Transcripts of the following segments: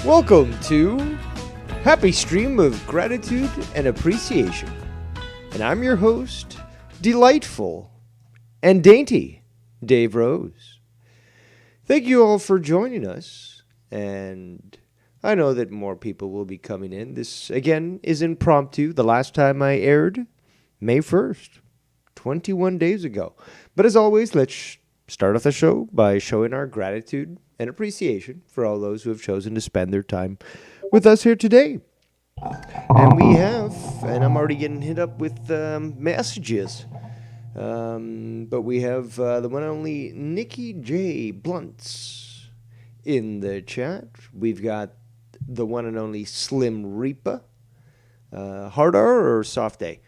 Welcome to Happy Stream of Gratitude and Appreciation. And I'm your host, delightful and dainty, Dave Rose. Thank you all for joining us, and I know that more people will be coming in. This, again, is impromptu. The last time I aired, May 1st, 21 days ago. But as always, let's start off the show by showing our gratitude and appreciation for all those who have chosen to spend their time with us here today. And we have, and I'm already getting hit up with messages, but we have the one and only Nikki J. Blunts in the chat. We've got the one and only Slim Reaper. Hard R or soft A?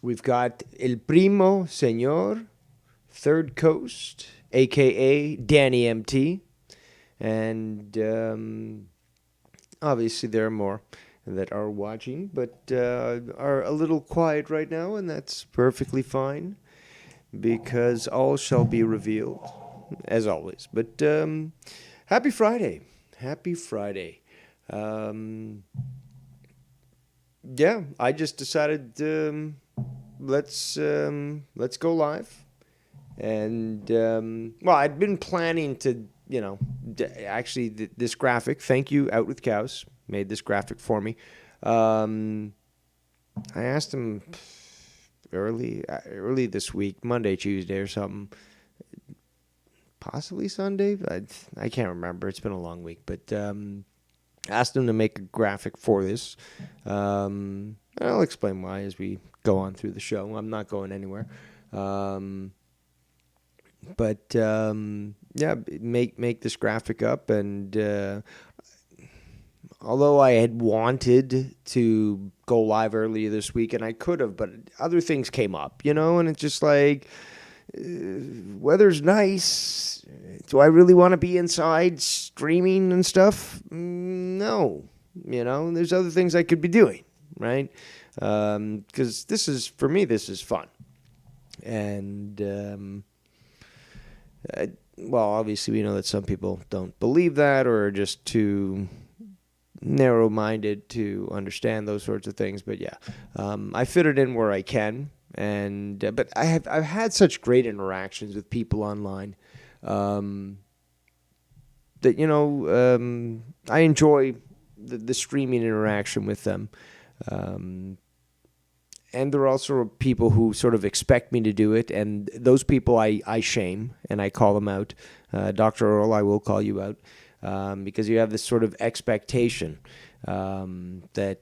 We've got El Primo Señor, Third Coast, a.k.a. Danny MT. And obviously there are more that are watching, but are a little quiet right now, and that's perfectly fine, because all shall be revealed, as always. But happy Friday. Happy Friday. Yeah, I just decided let's go live. And, well, I'd been planning to, actually this graphic, thank you, Out With Cows, made this graphic for me. I asked him early this week, Monday, Tuesday or something, possibly Sunday. I can't remember. It's been a long week, but asked him to make a graphic for this. I'll explain why as we go on through the show. I'm not going anywhere. But yeah, make this graphic up, and although I had wanted to go live earlier this week, and I could have, but other things came up, and it's just like, weather's nice. Do I really want to be inside streaming and stuff? No. There's other things I could be doing, right? Because for me, this is fun. And well, obviously we know that some people don't believe that, or are just too narrow-minded to understand those sorts of things. But yeah, I fit it in where I can, and but I've had such great interactions with people online that I enjoy the streaming interaction with them. And there are also people who sort of expect me to do it, and those people I shame, and I call them out. Dr. Earl, I will call you out, because you have this sort of expectation that,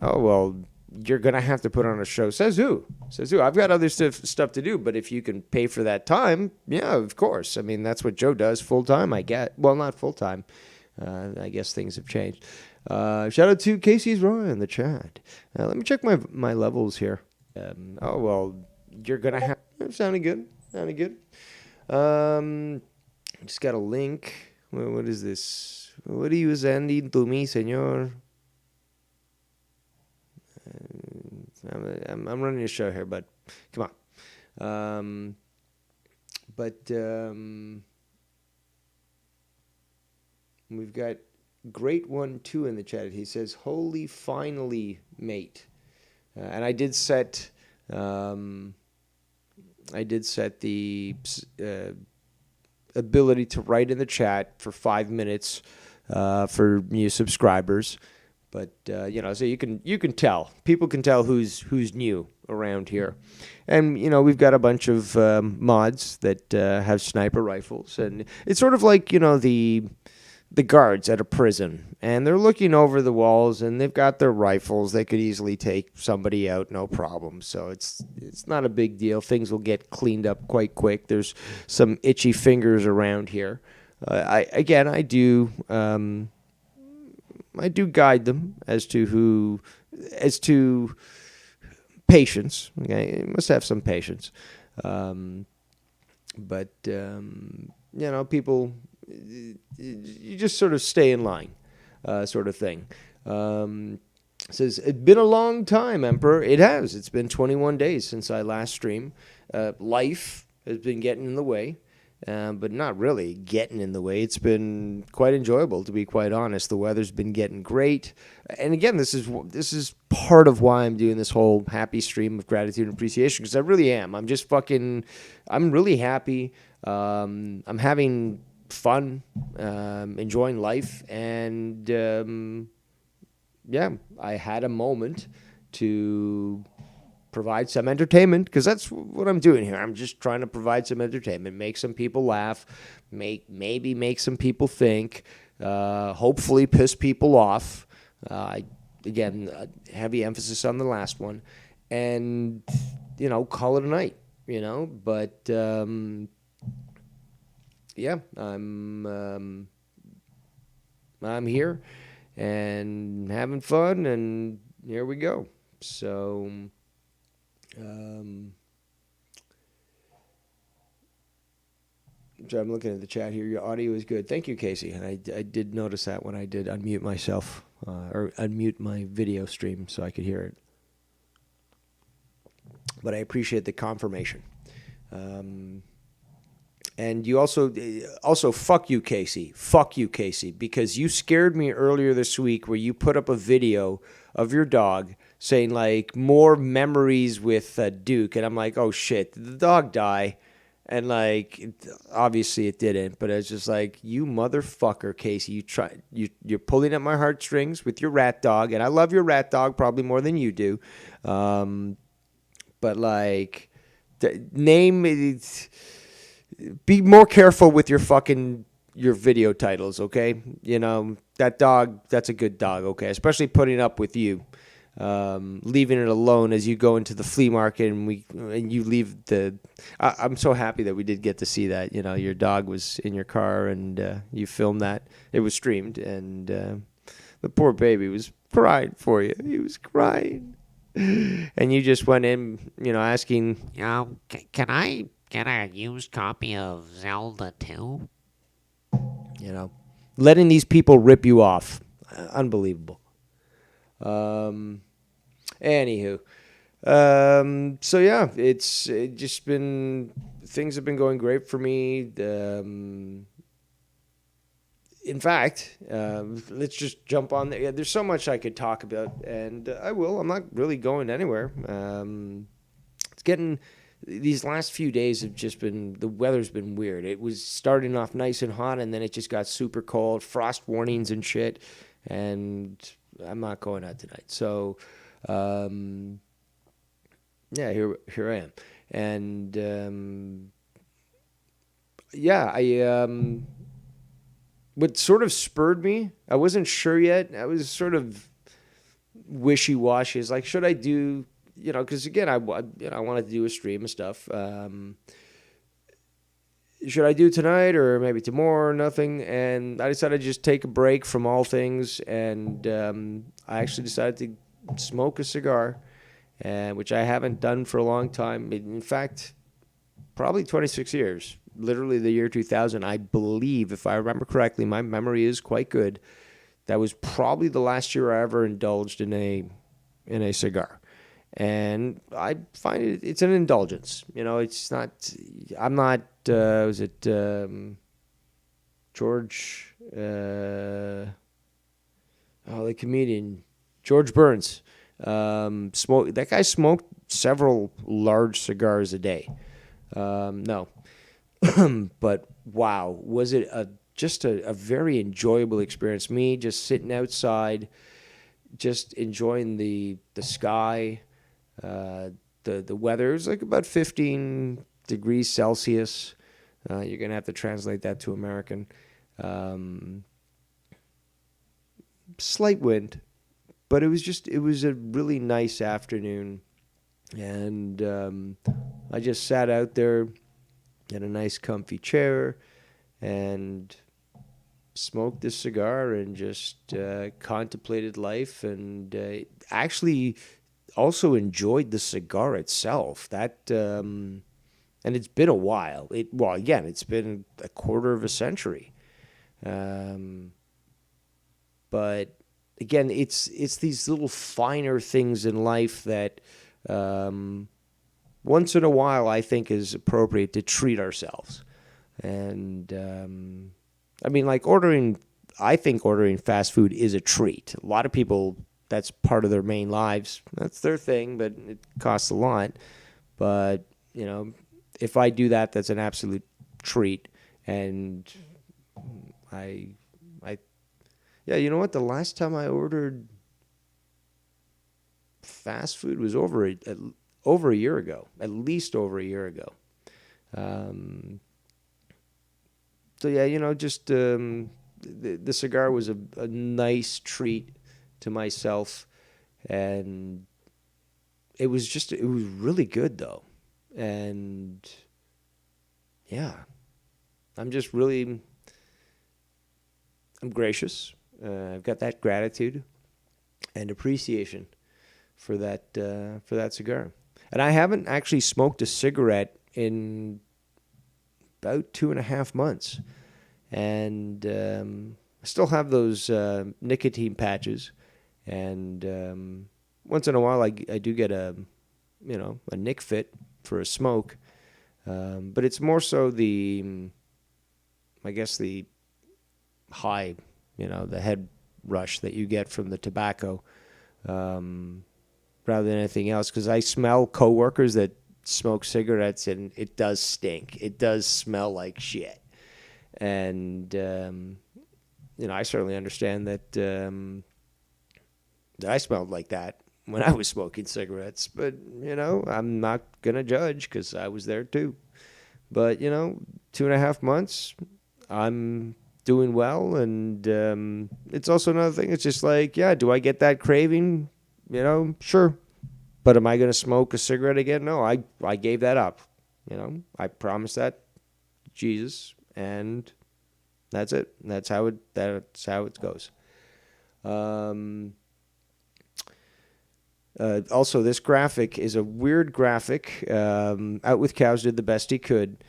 oh, well, you're going to have to put on a show. Says who? I've got other stuff to do, but if you can pay for that time, yeah, of course. I mean, that's what Joe does full-time, I get. Well, not full-time. I guess things have changed. Shout out to Casey's Roy in the chat. Let me check my levels here. Oh, well, you're going to have... Sounding good. Just got a link. What is this? What are you sending to me, señor? I'm running a show here, but come on. We've got Great 1-2 in the chat. He says, "Holy finally, mate." And I did set the ability to write in the chat for 5 minutes for new subscribers. But so you can tell. People can tell who's new around here. And we've got a bunch of mods that have sniper rifles, and it's sort of like the guards at a prison, and they're looking over the walls, and they've got their rifles. They could easily take somebody out, no problem. So it's not a big deal. Things will get cleaned up quite quick. There's some itchy fingers around here. I do guide them as to patience. Okay, you must have some patience. People. You just sort of stay in line, sort of thing. Says, it's been a long time, Emperor. It has. It's been 21 days since I last streamed. Life has been getting in the way. but not really getting in the way. It's been quite enjoyable, to be quite honest. The weather's been getting great, and again, this is part of why I'm doing this whole happy stream of gratitude and appreciation, because I really am. I'm really happy. I'm having fun, enjoying life, and yeah, I had a moment to provide some entertainment, because that's what I'm doing here. I'm just trying to provide some entertainment, make some people laugh, maybe make some people think, hopefully piss people off. Again, heavy emphasis on the last one, and call it a night. But yeah, I'm here and having fun, and here we go. So. So I'm looking at the chat here. Your audio is good. Thank you, Casey. And I did notice that when I did unmute myself, or unmute my video stream so I could hear it. But I appreciate the confirmation. And you also fuck you, Casey. Fuck you, Casey, because you scared me earlier this week where you put up a video of your dog saying like more memories with Duke, and I'm like, oh shit, did the dog die? And like, obviously it didn't, but it's just like, you motherfucker, Casey, you're pulling at my heartstrings with your rat dog, and I love your rat dog probably more than you do, but like, be more careful with your video titles, okay? That dog, that's a good dog, okay? Especially putting up with you. Leaving it alone as you go into the flea market and you leave I'm so happy that we did get to see that. Your dog was in your car and you filmed that. It was streamed, and the poor baby was crying for you. He was crying. And you just went in, asking, can I get a used copy of Zelda 2? Letting these people rip you off. Unbelievable. Anywho, so yeah, it's just been, things have been going great for me. In fact, let's just jump on there. Yeah, there's so much I could talk about, and I will. I'm not really going anywhere. It's getting, these last few days have just been, the weather's been weird. It was starting off nice and hot, and then it just got super cold, frost warnings and shit, and I'm not going out tonight. So, yeah, here I am. And, yeah, what sort of spurred me, I wasn't sure yet. I was sort of wishy-washy. It's like, should I do, because again, I wanted to do a stream and stuff. Should I do tonight or maybe tomorrow or nothing? And I decided to just take a break from all things, and I actually decided to smoke a cigar, which I haven't done for a long time. In fact, probably 26 years, literally the year 2000, I believe, if I remember correctly. My memory is quite good. That was probably the last year I ever indulged in a cigar. And I find it's an indulgence. It's not, I'm not, was it George, the comedian, George Burns, that guy smoked several large cigars a day. No. But wow, was it just a very enjoyable experience. Me just sitting outside, just enjoying the sky, the weather. It was like about 15 degrees Celsius. You're going to have to translate that to American. Slight wind, but it was a really nice afternoon. And I just sat out there in a nice comfy chair and smoked this cigar and just contemplated life, and actually also enjoyed the cigar itself. And it's been a while. It's been a quarter of a century. But again, it's these little finer things in life that once in a while I think is appropriate to treat ourselves. And I mean, like I think ordering fast food is a treat. A lot of people, that's part of their main lives. That's their thing, but it costs a lot. But, if I do that, that's an absolute treat. And yeah, you know what? The last time I ordered fast food was over a year ago, at least over a year ago. So yeah, just the cigar was a nice treat to myself, and it was really good though, and yeah, I'm gracious. I've got that gratitude and appreciation for that cigar. And I haven't actually smoked a cigarette in about 2.5 months, and I still have those nicotine patches. And once in a while, I do get a nic fit for a smoke, but it's more so I guess the high, the head rush that you get from the tobacco, rather than anything else. Because I smell coworkers that smoke cigarettes, and it does stink. It does smell like shit. And I certainly understand that I smelled like that when I was smoking cigarettes. But I'm not gonna judge because I was there too. But 2.5 months, I'm doing well, and it's also another thing. It's just like, yeah, do I get that craving? Sure. But am I going to smoke a cigarette again? No, I gave that up. I promised that to Jesus, and that's it. That's how it goes. Also, this graphic is a weird graphic. Out with Cows did the best he could.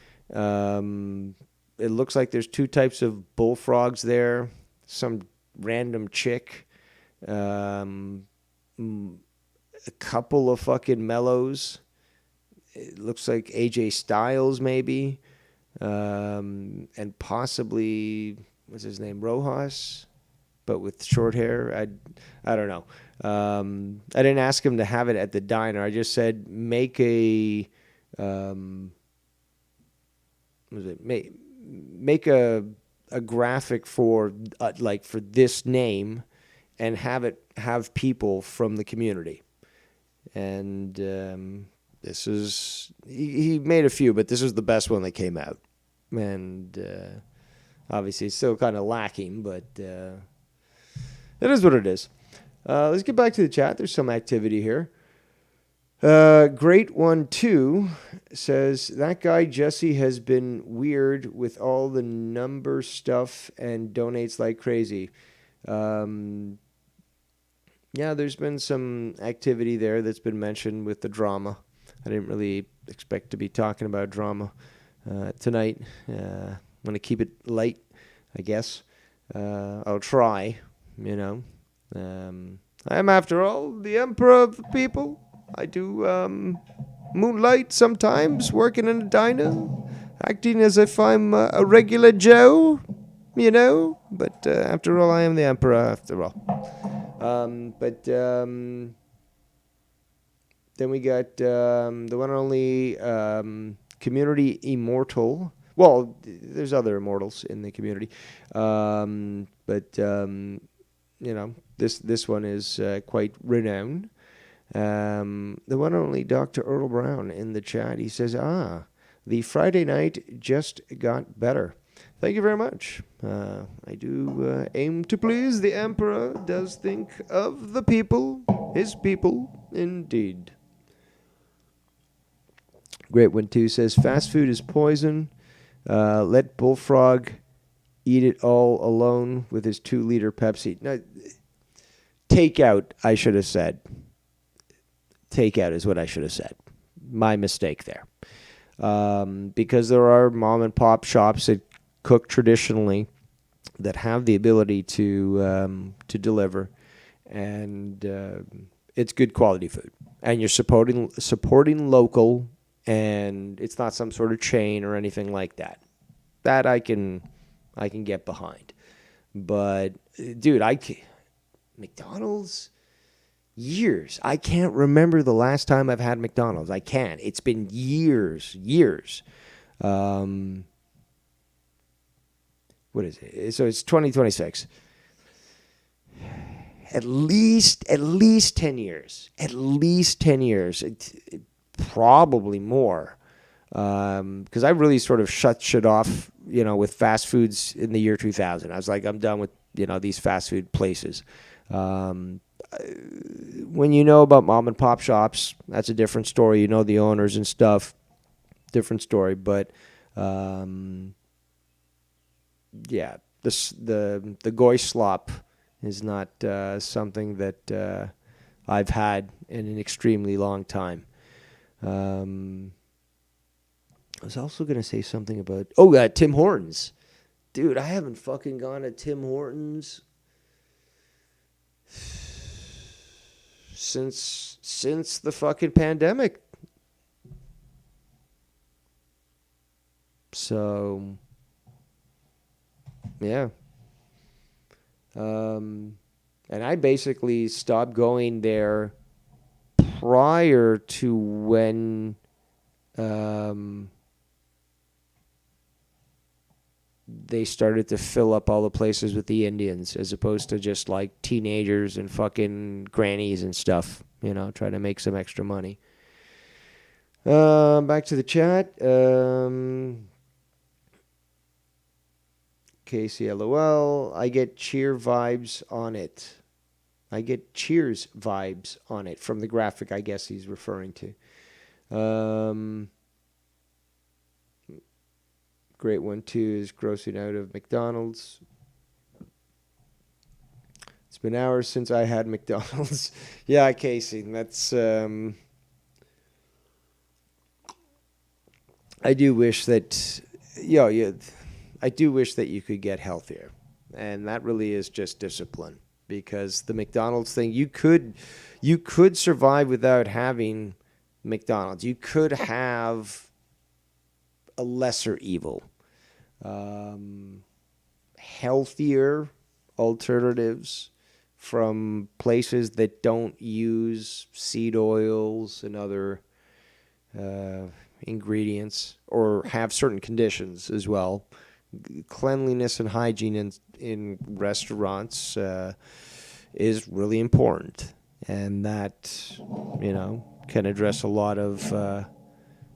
It looks like there's 2 types of bullfrogs there. Some random chick. A couple of fucking mellows. It looks like AJ Styles maybe. And possibly, what's his name? Rojas, but with short hair. I don't know. I didn't ask him to have it at the diner. I just said, make a... make a graphic for for this name, and have people from the community. And this is he made a few, but this is the best one that came out. And obviously it's still kind of lacking, but it is what it is. Let's get back to the chat. There's some activity here. Great one too says that guy Jesse has been weird with all the number stuff and donates like crazy. Yeah, there's been some activity there that's been mentioned with the drama. I didn't really expect to be talking about drama tonight. I'm going to keep it light, I guess. I'll try, I am, after all, the emperor of the people. I do moonlight sometimes, working in a diner, acting as if I'm a regular Joe, But after all, I am the emperor, after all. Then we got the one and only Community Immortal. Well, there's other immortals in the community. This one is quite renowned. The one and only Dr. Earl Brown in the chat. He says, the Friday night just got better. Thank you very much. I do aim to please. The Emperor does think of the people, his people, indeed. Great one, too, says, fast food is poison. Let Bullfrog eat it all alone with his 2-liter Pepsi. No, takeout, I should have said. Takeout is what I should have said. My mistake there. Because there are mom and pop shops that cook traditionally that have the ability to deliver, and it's good quality food. And you're supporting local, and it's not some sort of chain or anything like that. That I can get behind. But dude, McDonald's years. I can't remember the last time I've had McDonald's. I can't. It's been years. What is it? So it's 2026. At least 10 years. At least 10 years. Probably more. Because I really sort of shut shit off, with fast foods in the year 2000. I was like, I'm done with, these fast food places. When you know about mom and pop shops, that's a different story. You know the owners and stuff, different story. But yeah, the goy slop is not something that I've had in an extremely long time. I was also going to say something about Tim Hortons. Dude, I haven't fucking gone to Tim Hortons since the fucking pandemic. So yeah. And I basically stopped going there prior to when they started to fill up all the places with the Indians, as opposed to just like teenagers and fucking grannies and stuff, trying to make some extra money. Back to the chat. Casey LOL. I get Cheers vibes on it from the graphic I guess he's referring to. Great one too is grossing out of McDonald's. It's been hours since I had McDonald's. Yeah, Casey, that's I do wish that I do wish that you could get healthier. And that really is just discipline, because the McDonald's thing, you could survive without having McDonald's. You could have a lesser evil. Healthier alternatives from places that don't use seed oils and other ingredients, or have certain conditions as well. Cleanliness and hygiene in restaurants is really important, and that can address a lot of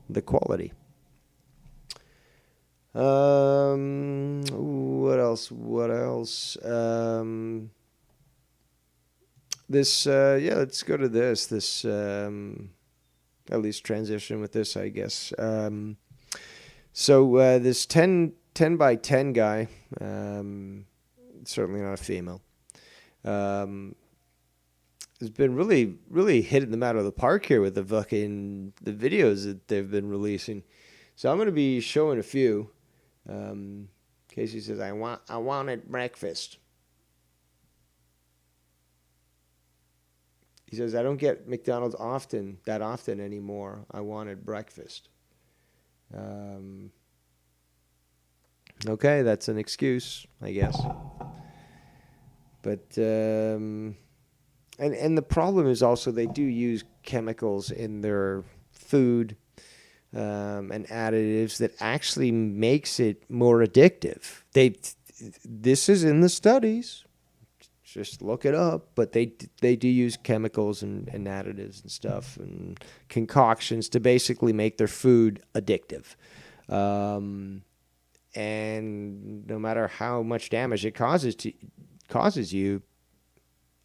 the quality. What else? This let's go to this at least transition with this, I guess. So this 10 by 10 guy, certainly not a female, has been really hitting them out of the park here with the videos that they've been releasing. So I'm going to be showing a few. Casey says, I wanted breakfast. He says, I don't get McDonald's that often anymore. I wanted breakfast. Okay, that's an excuse, I guess. But and the problem is also they do use chemicals in their food and additives that actually makes it more addictive. This is in the studies. Just look it up. But they do use chemicals and additives and stuff and concoctions to basically make their food addictive. And no matter how much damage it causes you,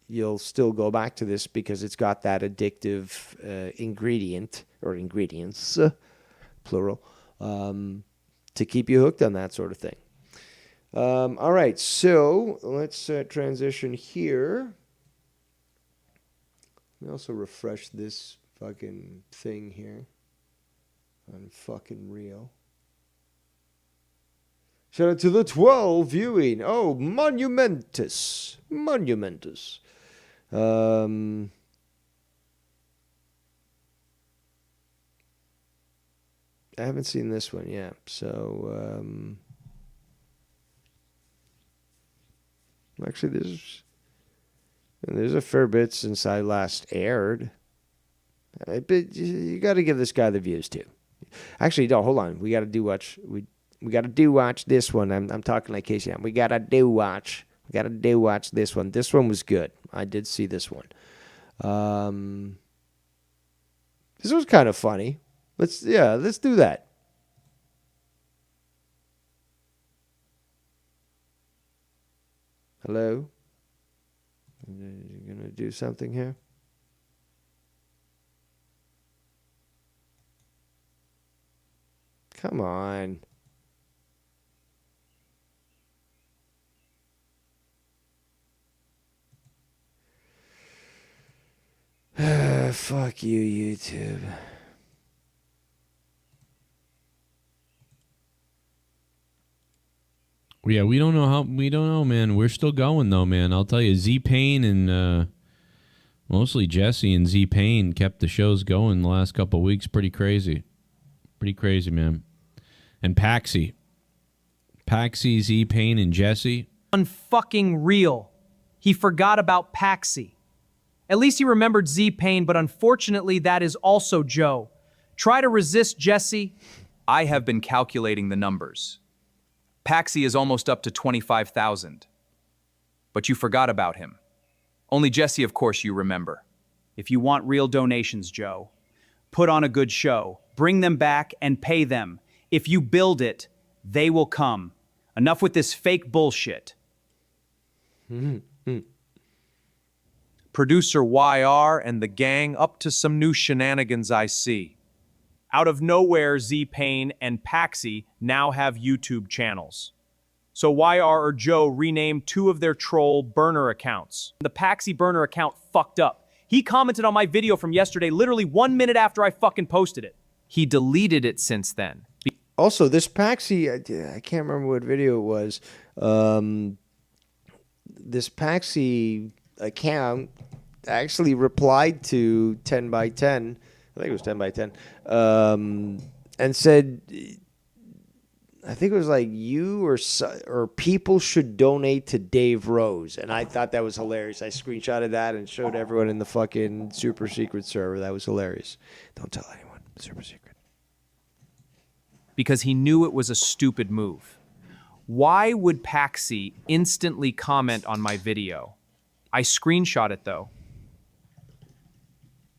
you'll still go back to this because it's got that addictive ingredient, or ingredients, plural, to keep you hooked on that sort of thing. All right, so let's transition here. Let me also refresh this fucking thing here on fucking Real. Shout out to the 12 viewing. Oh, monumentous. I haven't seen this one yet, so Actually, there's a fair bit since I last aired. But you got to give this guy the views too. Actually, no, hold on. We got to watch this one. I'm talking like Casey. We got to watch this one. This one was good. I did see this one. This was kind of funny. Let's do that. Hello? You gonna do something here? Come on. Fuck you, YouTube. Yeah, we don't know, man. We're still going though, man. I'll tell you, Z-Pain and mostly Jesse and Z-Pain kept the shows going the last couple of weeks. Pretty crazy, man. And Paxi, Z-Pain, and Jesse. Unfucking real. He forgot about Paxi. At least he remembered Z-Pain, but unfortunately that is also Joe. Try to resist Jesse. I have been calculating the numbers. Paxi is almost up to 25,000. But you forgot about him. Only Jesse, of course, you remember. If you want real donations, Joe, put on a good show, bring them back and pay them. If you build it, they will come. Enough with this fake bullshit. Producer YR and the gang up to some new shenanigans I see. Out of nowhere, Z-Pain and Paxi now have YouTube channels. So YR or Joe renamed 2 of their troll burner accounts. The Paxi burner account fucked up. He commented on my video from yesterday literally 1 minute after I fucking posted it. He deleted it since then. Also, this Paxi, I can't remember what video it was. This Paxi account actually replied to 10 by 10. I think it was 10 by 10. And said, I think it was like you or people should donate to Dave Rose. And I thought that was hilarious. I screenshotted that and showed everyone in the fucking super secret server. That was hilarious. Don't tell anyone. Super secret. Because he knew it was a stupid move. Why would Paxi instantly comment on my video? I screenshot it though.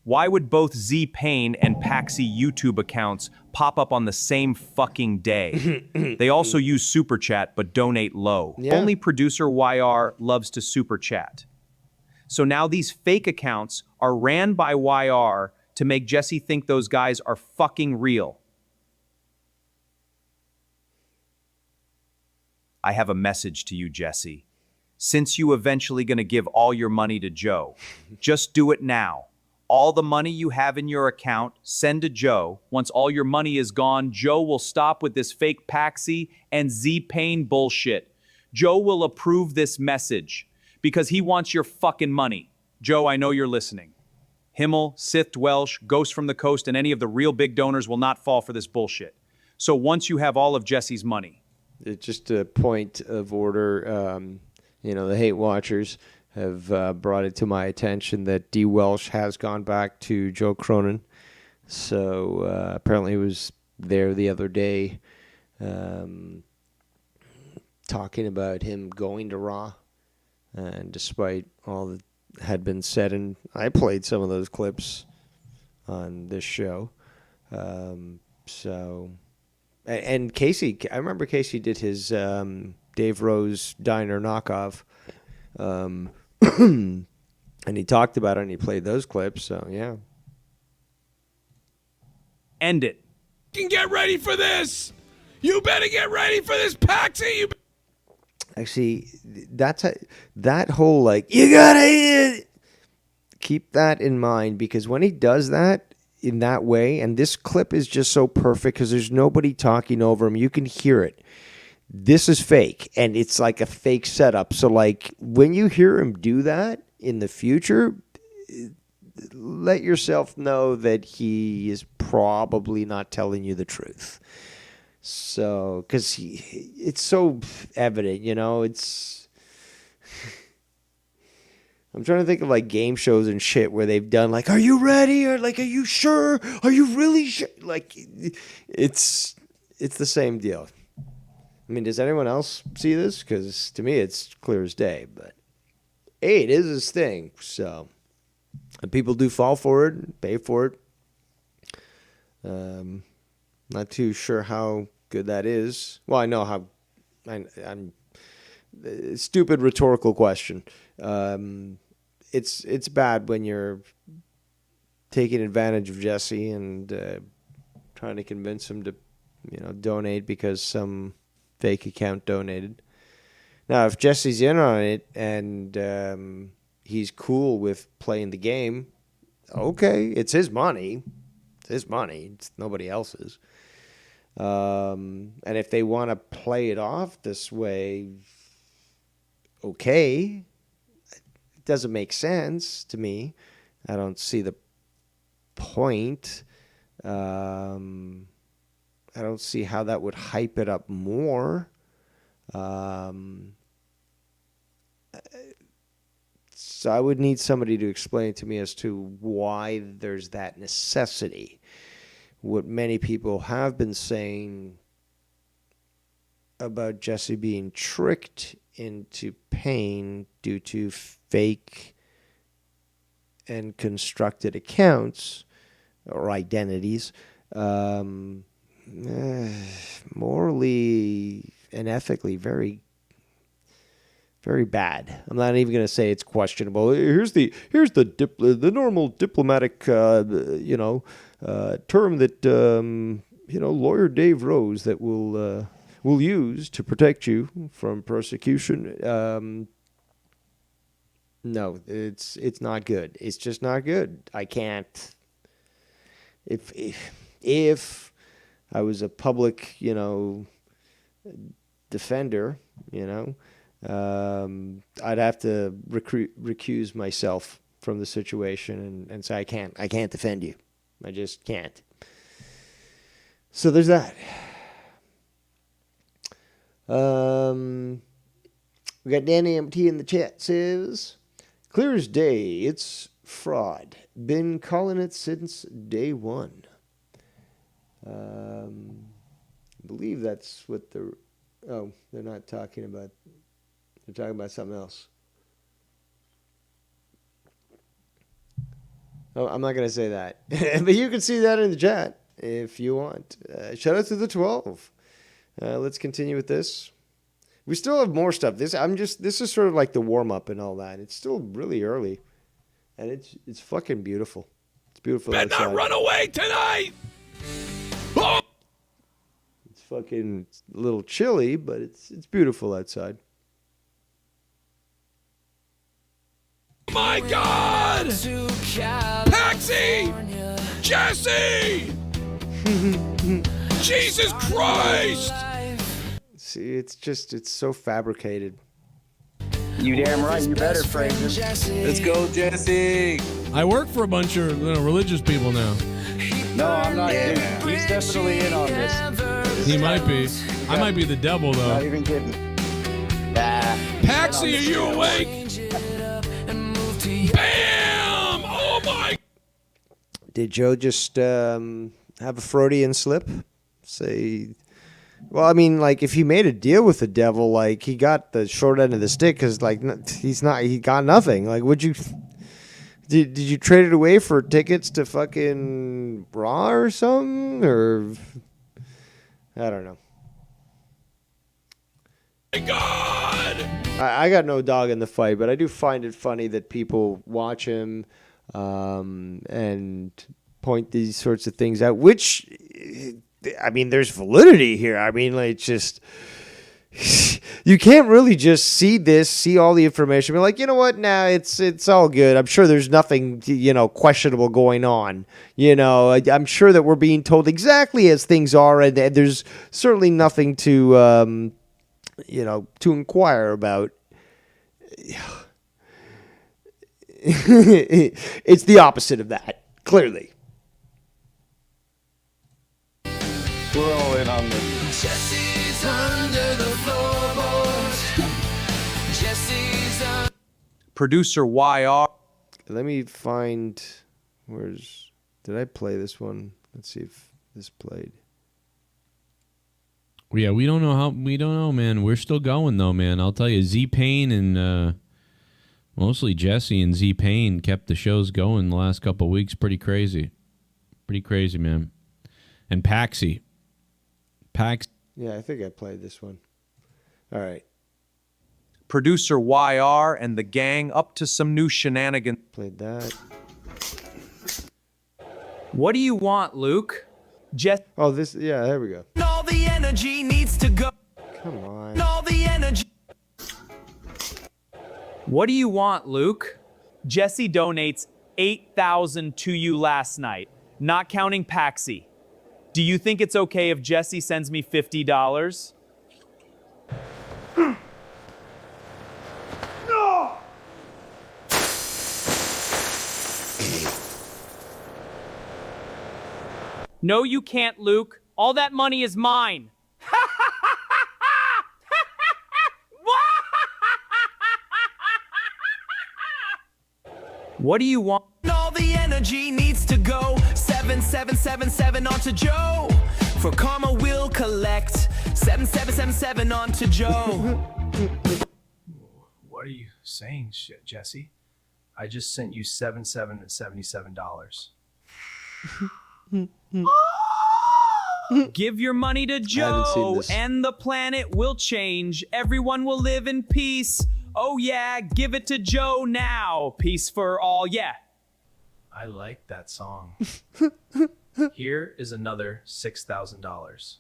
Why would both Z-Pain and Paxi YouTube accounts pop up on the same fucking day? They also use Super Chat but donate low. Yeah. Only producer YR loves to Super Chat. So now these fake accounts are ran by YR to make Jesse think those guys are fucking real. I have a message to you, Jesse. Since you eventually gonna give all your money to Joe, just do it now. All the money you have in your account, send to Joe. Once all your money is gone, Joe will stop with this fake Paxi and Z-Pain bullshit. Joe will approve this message because he wants your fucking money. Joe, I know you're listening. Himmel, Sith Welsh, Ghost from the Coast, and any of the real big donors will not fall for this bullshit. So once you have all of Jesse's money. It's just a point of order. The hate watchers have brought it to my attention that D. Welsh has gone back to Joe Cronin. So apparently he was there the other day talking about him going to Raw. And despite all that had been said, and I played some of those clips on this show. And Casey, I remember Casey did his Dave Rose Diner knockoff. And he talked about it and he played those clips, so yeah. End it. You can get ready for this. You better get ready for this, Paxi. Actually, that whole like, you gotta keep that in mind, because when he does that in that way, and this clip is just so perfect because there's nobody talking over him, you can hear it. This is fake, and it's like a fake setup. So, like, when you hear him do that in the future, let yourself know that he is probably not telling you the truth. So, because it's so evident, it's I'm trying to think of like game shows and shit where they've done like, are you ready? Or like, are you sure? Are you really sure? Like, it's the same deal. I mean, does anyone else see this? Because to me, it's clear as day. But hey, it is his thing. So, and people do fall for it, pay for it. Not too sure how good that is. Well, I know how. I'm stupid rhetorical question. It's bad when you're taking advantage of Jesse and trying to convince him to, donate because some fake account donated. Now, if Jesse's in on it and he's cool with playing the game, okay, it's his money. It's his money. It's nobody else's. And if they want to play it off this way, okay. It doesn't make sense to me. I don't see the point. I don't see how that would hype it up more. So I would need somebody to explain to me as to why there's that necessity. What many people have been saying about Jesse being tricked into paying due to fake and constructed accounts or identities, morally and ethically very, very bad. I'm not even going to say it's questionable. Here's the normal diplomatic term that lawyer Dave Rose that will use to protect you from persecution. No, it's not good. It's just not good. I can't. If I was a public, defender, I'd have to recuse myself from the situation and say I can't defend you. I just can't. So there's that. We got Danny MT in the chat says, clear as day, it's fraud. Been calling it since day one. I believe that's what they're not talking about. They're talking about something else. Oh, I'm not going to say that. But you can see that in the chat if you want. Shout out to the 12. Let's continue with this. We still have more stuff. This is sort of like the warm up and all that. It's still really early, and it's fucking beautiful. It's beautiful outside. Better not run away tonight. Oh! It's fucking a little chilly, but it's beautiful outside. My God! Paxi! Jesse! Jesus Christ! See, it's so fabricated. You damn right, you better, Fraser. Let's go, Jesse. I work for a bunch of really people now. No, I'm not. Dude, he's definitely in on this. He might be. I might be the devil, though. Not even kidding. Paxi, are you awake? Bam! Oh my! Did Joe just have a Freudian slip? Say, well, I mean, like if he made a deal with the devil, like he got the short end of the stick because, like, he got nothing. Like, would you? Did you trade it away for tickets to fucking Raw or something? Or I don't know. My God! I got no dog in the fight, but I do find it funny that people watch him and point these sorts of things out, which, I mean, there's validity here. I mean, like, just, you can't really just see all the information, be like, you know what, nah, it's all good. I'm sure there's nothing, questionable going on. I'm sure that we're being told exactly as things are, and there's certainly nothing to inquire about. It's the opposite of that, clearly. We're all in on this. Jesse's under the floorboards. Jesse's Producer YR. Let me find. Did I play this one? Let's see if this played. Yeah, we don't know, man. We're still going though, man. I'll tell you, Z-Pain and mostly Jesse and Z-Pain kept the shows going the last couple of weeks. Pretty crazy, man. And Paxi. Yeah, I think I played this one. All right, Producer YR and the gang up to some new shenanigans. played that. What do you want, Luke? Oh, this. Yeah, there we go. All the energy needs to go. Come on. All the energy. What do you want, Luke? Jesse donates $8,000 to you last night, not counting Paxi. Do you think it's okay if Jesse sends me $50? No, you can't, Luke. All that money is mine. What do you want? All the energy needs to go. 7777 onto Joe. For karma we'll collect. 7777 onto Joe. What are you saying, Jesse? I just sent you $77. Give your money to seen Joe, this. and the planet will change. Everyone will live in peace. Oh yeah, give it to Joe now. Peace for all, yeah. I like that song. Here is another $6,000.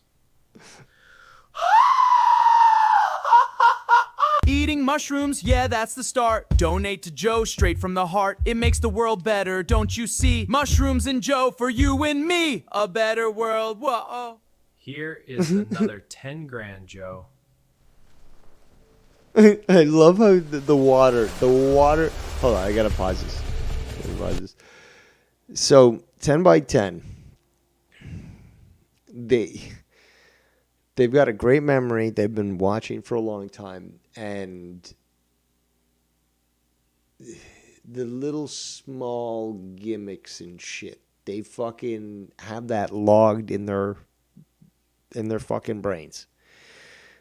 Eating mushrooms, yeah, that's the start. Donate to Joe straight from the heart. It makes the world better, don't you see? Mushrooms and Joe for you and me. A better world, whoa. Here is another 10 grand, Joe. I love how the water. Hold on, I gotta pause this. So 10 by 10. They've got a great memory. They've been watching for a long time, and the little small gimmicks and shit, they fucking have that logged in their fucking brains.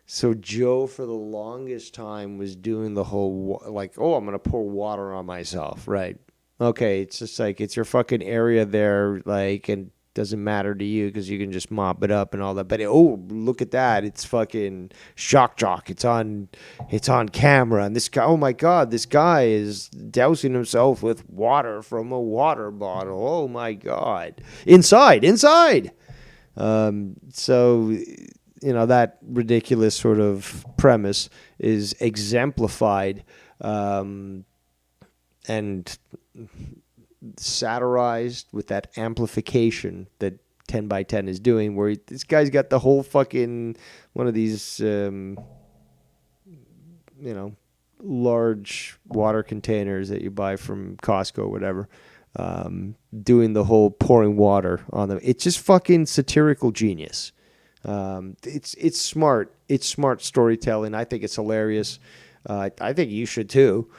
So Joe, for the longest time, was doing the whole, like, oh, I'm going to pour water on myself, right? Okay, it's just like, it's your fucking area there, like, and doesn't matter to you because you can just mop it up and all that. But, oh, look at that. It's fucking shock jock. It's on camera. And this guy, oh, my God, this guy is dousing himself with water from a water bottle. Oh, my God. Inside. So... you know, that ridiculous sort of premise is exemplified and satirized with that amplification that 10 by 10 is doing, where this guy's got the whole fucking one of these, large water containers that you buy from Costco or whatever, doing the whole pouring water on them. It's just fucking satirical genius. It's smart. It's smart storytelling. I think it's hilarious. I think you should too.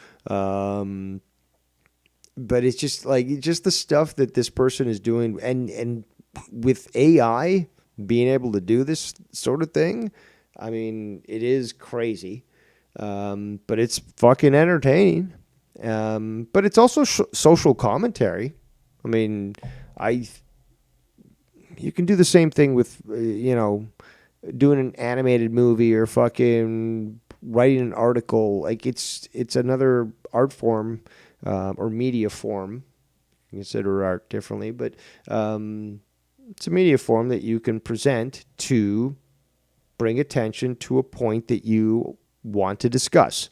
But it's just the stuff that this person is doing, and with AI being able to do this sort of thing, I mean, it is crazy. But it's fucking entertaining. But it's also social commentary. I mean, you can do the same thing with, doing an animated movie or fucking writing an article. Like, it's another art form or media form. You can consider art differently, but it's a media form that you can present to bring attention to a point that you want to discuss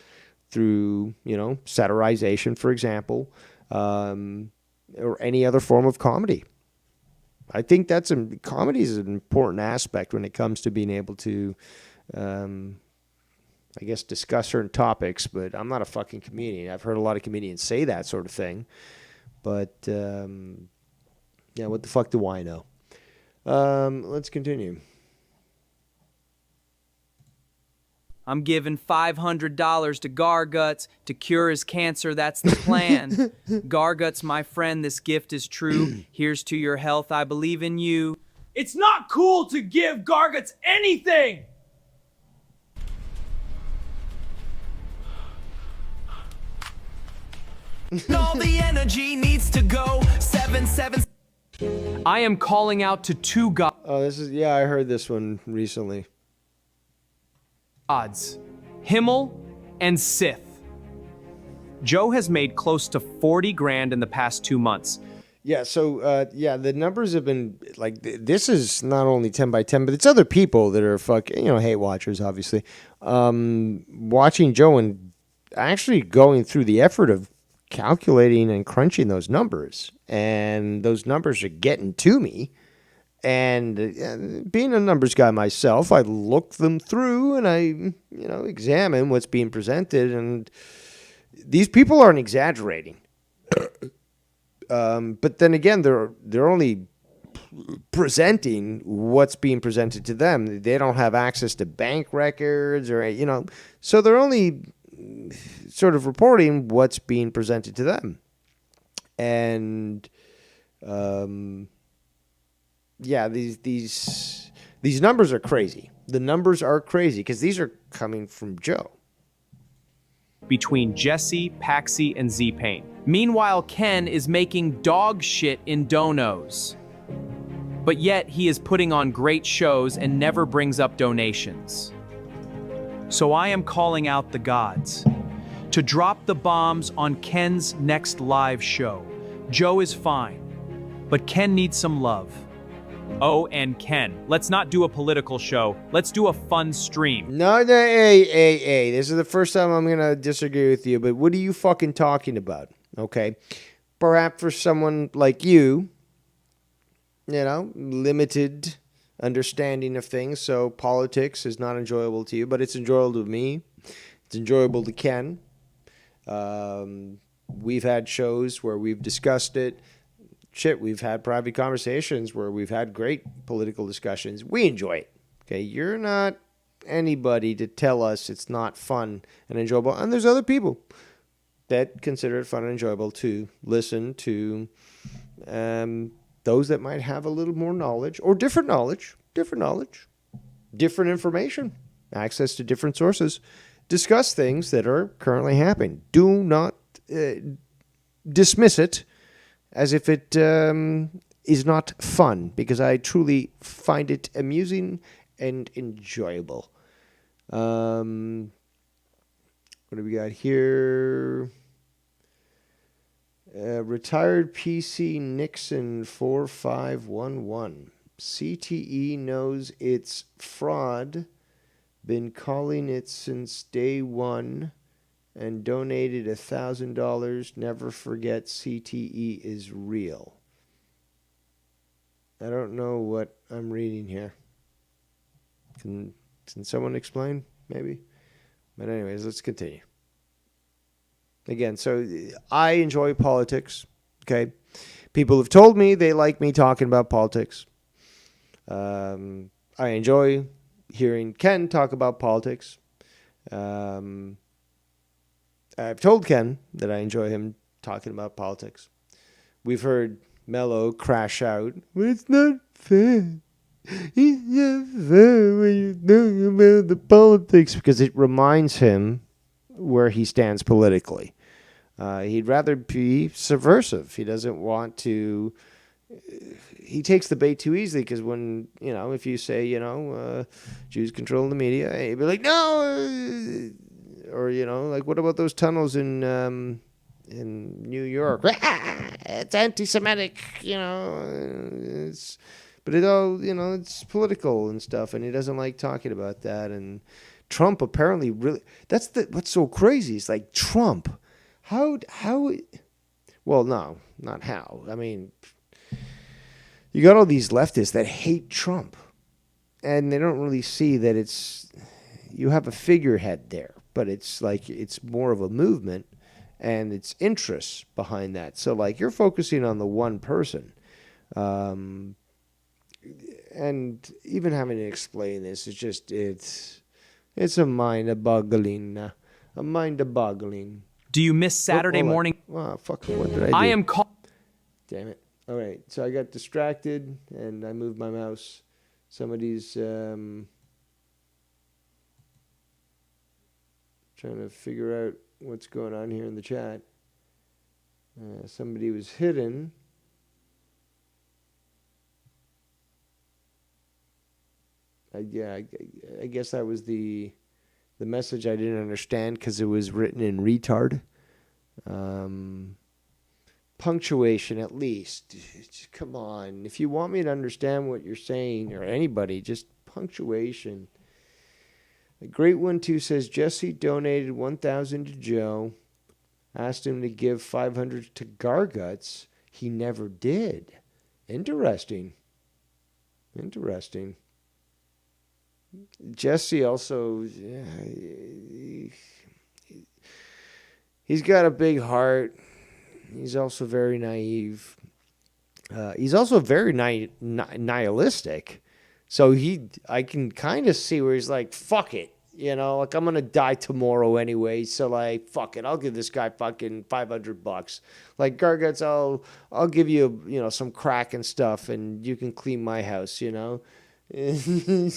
through, satirization, for example, or any other form of comedy. I think comedy is an important aspect when it comes to being able to, discuss certain topics. But I'm not a fucking comedian. I've heard a lot of comedians say that sort of thing. But, what the fuck do I know? Let's continue. I'm giving $500 to Garguts to cure his cancer. That's the plan. Garguts, my friend, this gift is true. Here's to your health. I believe in you. It's not cool to give Garguts anything! All the energy needs to go. 7-7. I am calling out to two Oh, yeah, I heard this one recently. gods, Himmel and Sith. Joe has made close to 40 grand in the past 2 months. Yeah, so the numbers have been like this is not only 10 by 10, but it's other people that are hate watchers, obviously, watching Joe and actually going through the effort of calculating and crunching those numbers, and those numbers are getting to me. And being a numbers guy myself, I look them through and I examine what's being presented, and these people aren't exaggerating. But then again, they're only presenting what's being presented to them. They don't have access to bank records so they're only sort of reporting what's being presented to them. And these numbers are crazy. The numbers are crazy because these are coming from Joe. Between Jesse, Paxi, and Z-Pain. Meanwhile, Ken is making dog shit in donos. But yet, he is putting on great shows and never brings up donations. So I am calling out the gods to drop the bombs on Ken's next live show. Joe is fine, but Ken needs some love. Oh, and Ken, let's not do a political show. Let's do a fun stream. No, hey. This is the first time I'm going to disagree with you, but what are you fucking talking about? Okay? Perhaps for someone like you, limited understanding of things, so politics is not enjoyable to you, but it's enjoyable to me. It's enjoyable to Ken. We've had shows where we've discussed it. We've had private conversations where we've had great political discussions. We enjoy it. Okay, you're not anybody to tell us it's not fun and enjoyable. And there's other people that consider it fun and enjoyable to listen to those that might have a little more knowledge or different information, access to different sources, discuss things that are currently happening. Do not dismiss it as if it is not fun, because I truly find it amusing and enjoyable. What do we got here? Retired PC Nixon 4511. CTE knows it's fraud. Been calling it since day one. And donated $1,000. Never forget CTE is real. I don't know what I'm reading here. Can someone explain? Maybe. But anyways, let's continue. Again, so I enjoy politics. Okay, people have told me they like me talking about politics. I enjoy hearing Ken talk about politics. I've told Ken that I enjoy him talking about politics. We've heard Mello crash out, well, it's not fair. It's not fair when you're talking about the politics, because it reminds him where he stands politically. He'd rather be subversive. He doesn't want to... He takes the bait too easily, because when, if you say, Jews control the media, he'd be like, no... Or, like, what about those tunnels in New York? It's anti-Semitic, but it all, it's political and stuff, and he doesn't like talking about that. And Trump apparently really, what's so crazy. It's like Trump, well, no, not how. I mean, you got all these leftists that hate Trump, and they don't really see that you have a figurehead there. But it's like it's more of a movement, and it's interests behind that. So like you're focusing on the one person, and even having to explain this is just it's It's a mind-boggling. A mind-boggling. Do you miss Saturday Hold on. morning? Oh, fucking, what did I do? I am Damn it. All right, so I got distracted, and I moved my mouse. Somebody's trying to figure out what's going on here in the chat. Somebody was hidden. I guess that was the message I didn't understand because it was written in retard. Punctuation, at least. Just, come on. If you want me to understand what you're saying, or anybody, just punctuation. A Great One Too says Jesse donated $1,000 to Joe. Asked him to give $500 to Garguts. He never did. Interesting. Interesting. Jesse also, he's got a big heart. He's also very naive. He's also very nihilistic. So I can kind of see where he's like, fuck it. You know, like, I'm going to die tomorrow anyway. So, like, fuck it. I'll give this guy fucking $500. Like, Garguts, I'll give you, you know, some crack and stuff, and you can clean my house, you know? You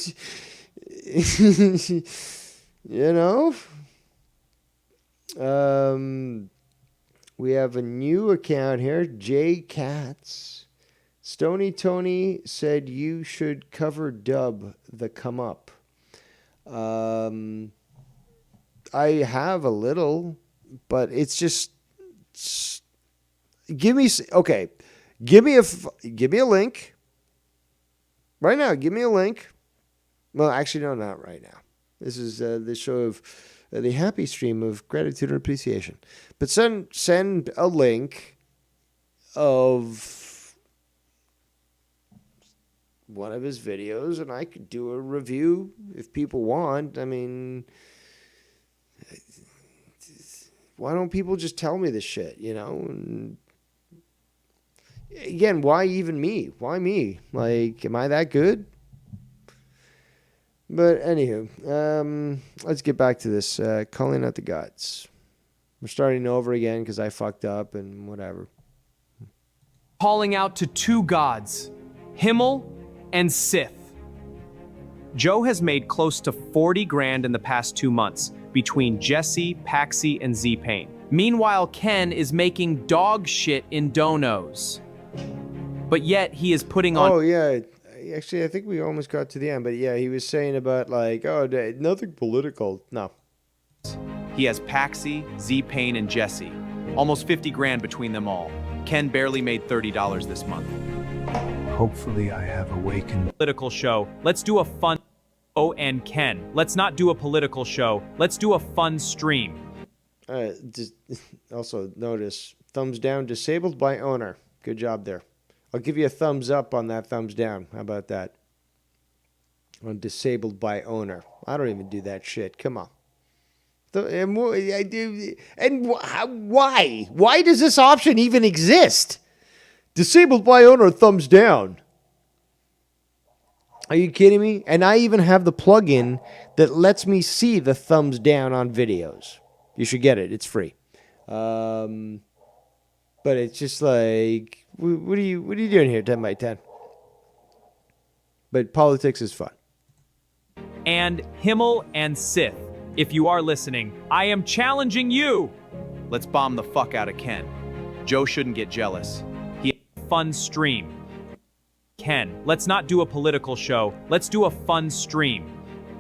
know? We have a new account here, J Katz. Stony Tony said you should cover dub the come up. I have a little, but it's just give me a link right now. Give me a link. Well, actually, no, not right now. This is the show of the happy stream of gratitude and appreciation. But send a link of one of his videos, and I could do a review if people want. I mean, why don't people just tell me this shit, you know? And again, why even me? Why me? Like, am I that good? But anywho, let's get back to this. Calling out the gods. We're starting over again because I fucked up and whatever. Calling out to two gods, Himmel and Sith. Joe has made close to 40 grand in the past 2 months between Jesse, Paxi, and Z-Pain. Meanwhile, Ken is making dog shit in donos. But yet he is putting on... Oh, yeah. Actually, I think we almost got to the end. But yeah, he was saying about like, oh, nothing political. No. He has Paxi, Z-Pain, and Jesse. Almost 50 grand between them all. Ken barely made $30 this month. Hopefully I have awakened. Political show. Let's do a fun... Oh, and Ken. Let's not do a political show. Let's do a fun stream. Just also notice, thumbs down, disabled by owner. Good job there. I'll give you a thumbs up on that thumbs down. How about that? On disabled by owner. I don't even do that shit. Come on. Why? Why does this option even exist? Disabled by owner, thumbs down. Are you kidding me? And I even have the plugin that lets me see the thumbs down on videos. You should get it. It's free. But it's just like, what are you doing here, 10 by 10? But politics is fun. And Himmel and Sith. If you are listening, I am challenging you. Let's bomb the fuck out of Ken. Joe shouldn't get jealous. Fun stream. Ken, let's not do a political show. Let's do a fun stream.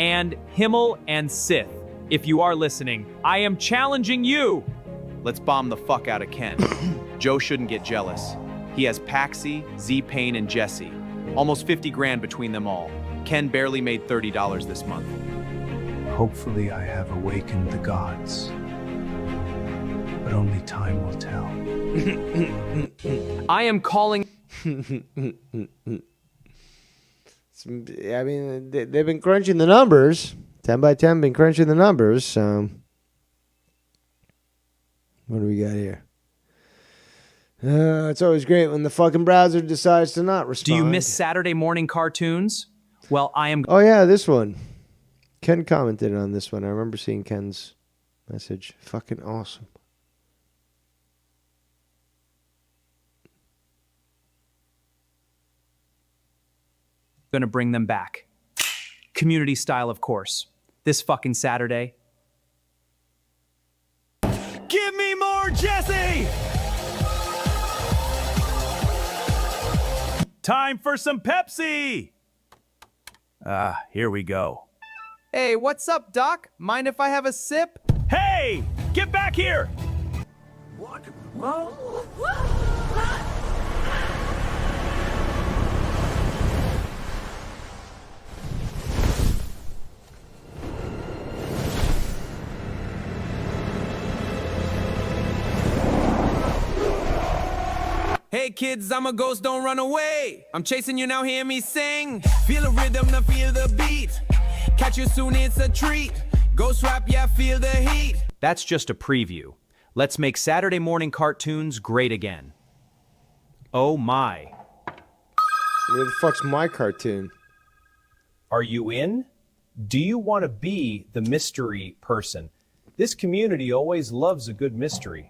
And Himmel and Sith. If you are listening, I am challenging you. Let's bomb the fuck out of Ken. Joe shouldn't get jealous. He has Paxi, Z-Pain, and Jesse. Almost 50 grand between them all. Ken barely made $30 this month. Hopefully I have awakened the gods. But only time will tell. I am calling... I mean, they've been crunching the numbers. 10 by 10 been crunching the numbers, so... What do we got here? It's always great when the fucking browser decides to not respond. Do you miss Saturday morning cartoons? Well, I am... Oh, yeah, this one. Ken commented on this one. I remember seeing Ken's message. Fucking awesome. Gonna bring them back. Community style, of course. This fucking Saturday. Give me more Jesse! Time for some Pepsi! Here we go. Hey, what's up, Doc? Mind if I have a sip? Hey! Get back here! Hey kids, I'm a ghost, don't run away. I'm chasing you now, hear me sing. Feel the rhythm, now feel the beat. Catch you soon, it's a treat. Ghost rap, yeah, feel the heat. That's just a preview. Let's make Saturday morning cartoons great again. Oh my. Where the fuck's my cartoon? Are you in? Do you want to be the mystery person? This community always loves a good mystery.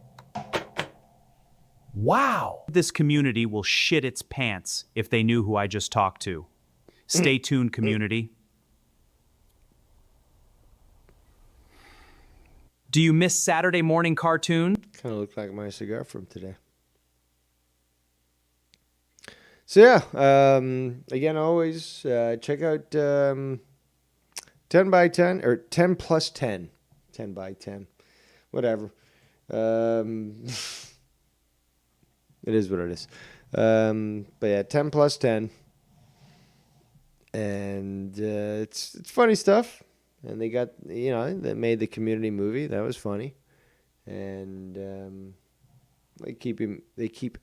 Wow! This community will shit its pants if they knew who I just talked to. Stay tuned, community. Do you miss Saturday morning cartoon? Kind of looked like my cigar from today. So yeah, again, always check out 10 by 10 or 10 plus 10. 10 by 10. Whatever. It is what it is. But yeah, 10 plus 10. And it's funny stuff. And they got, they made the Community movie. That was funny. And they keep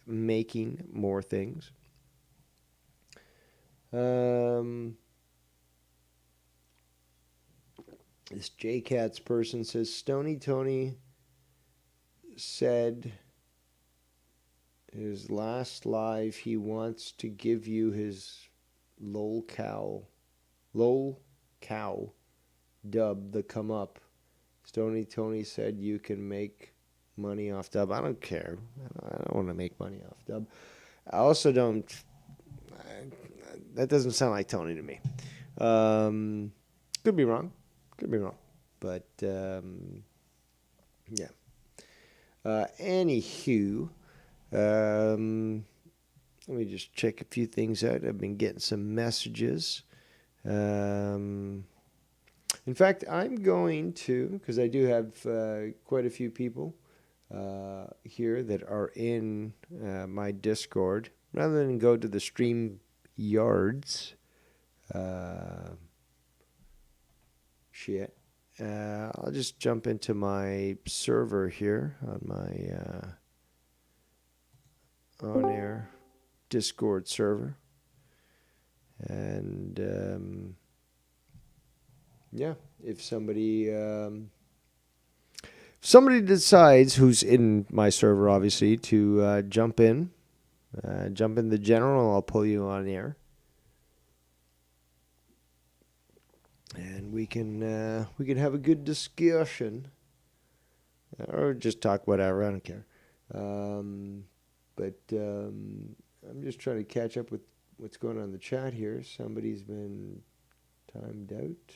making more things. This JCats person says Stony Tony said his last live he wants to give you his lol cow dub the come up. Stony Tony said you can make money off dub. I don't care. I don't want to make money off dub. I also don't. That doesn't sound like Tony to me. Could be wrong. But yeah. Anywho, let me just check a few things out. I've been getting some messages. In fact, I'm going to, because I do have quite a few people here that are in my Discord. Rather than go to the Stream Yards shit, I'll just jump into my server here on my on-air Discord server. And yeah, if somebody decides who's in my server, obviously, to jump in the general, I'll pull you on air, and we can have a good discussion, or just talk whatever. I don't care. But I'm just trying to catch up with what's going on in the chat here. Somebody's been timed out,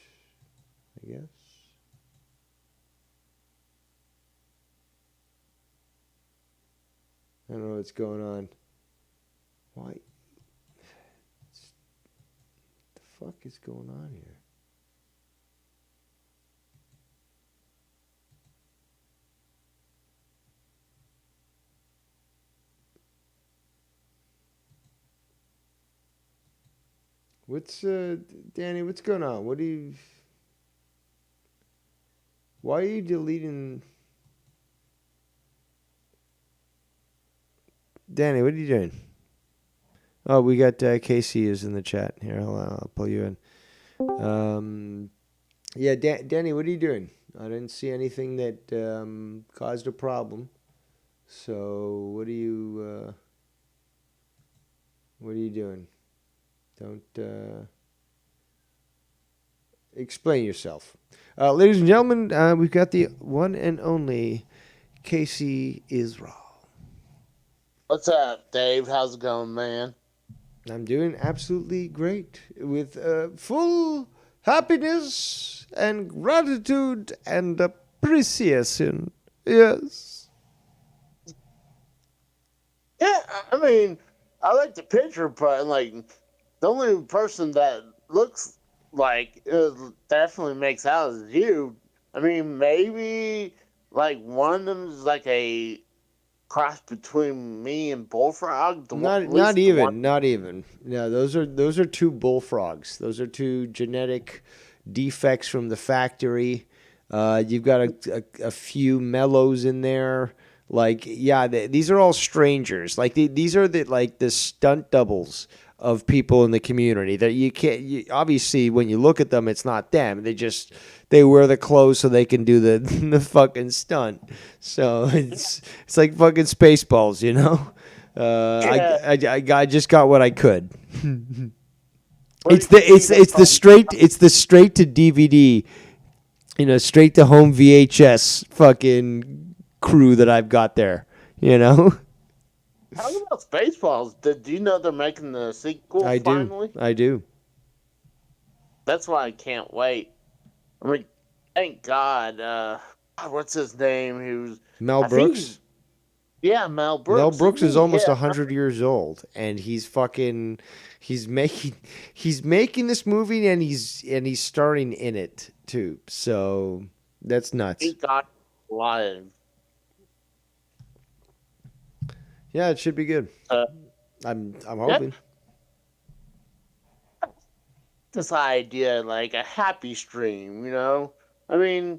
I guess. I don't know what's going on. Why? The fuck is going on here? What's Danny? What's going on? Why are you deleting? Danny, what are you doing? Oh, we got Casey is in the chat. Here, I'll pull you in. Yeah, Danny, what are you doing? I didn't see anything that caused a problem. So what are you doing? Don't Explain yourself. Ladies and gentlemen, we've got the one and only Casey Israel. What's up, Dave? How's it going, man? I'm doing absolutely great with full happiness and gratitude and appreciation. Yes. Yeah, I mean, I like the picture, but like the only person that looks like it definitely makes out is you. I mean, maybe like one of them is like a cross between me and Bullfrog. Not even. No, those are two bullfrogs. Those are two genetic defects from the factory. You've got a few mellows in there. Like, yeah, these are all strangers. Like these are the stunt doubles of people in the community that you can't. Obviously, when you look at them, it's not them. They wear the clothes so they can do the fucking stunt. So it's like fucking Spaceballs, you know. I just got what I could. It's the straight to DVD, straight to home VHS fucking crew that I've got there, How about Spaceballs? Do you know they're making the sequel finally? I do. That's why I can't wait. I mean, thank God. What's his name? Who's Mel Brooks? Yeah, Mel Brooks. Mel Brooks is almost 100 years old, and he's making this movie, and he's starring in it too. So that's nuts. He got live. Yeah, it should be good. I'm hoping. This idea, like a happy stream, I mean,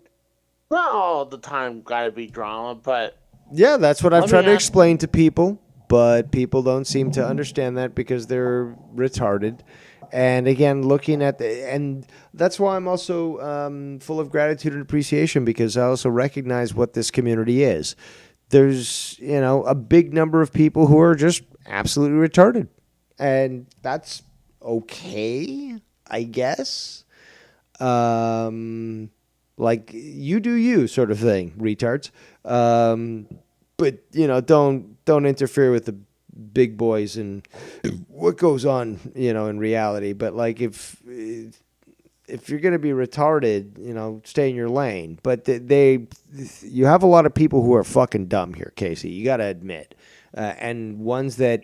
not all the time gotta be drama, but yeah, that's what I've tried to explain to people, but people don't seem to understand that because they're retarded. And again, looking at and that's why I'm also full of gratitude and appreciation, because I also recognize what this community is. There's, a big number of people who are just absolutely retarded, and that's okay, I guess. Like, you do you sort of thing, retards. But don't interfere with the big boys and what goes on, in reality. But like, if you're going to be retarded, stay in your lane. But you have a lot of people who are fucking dumb here, Casey. You got to admit, and ones that,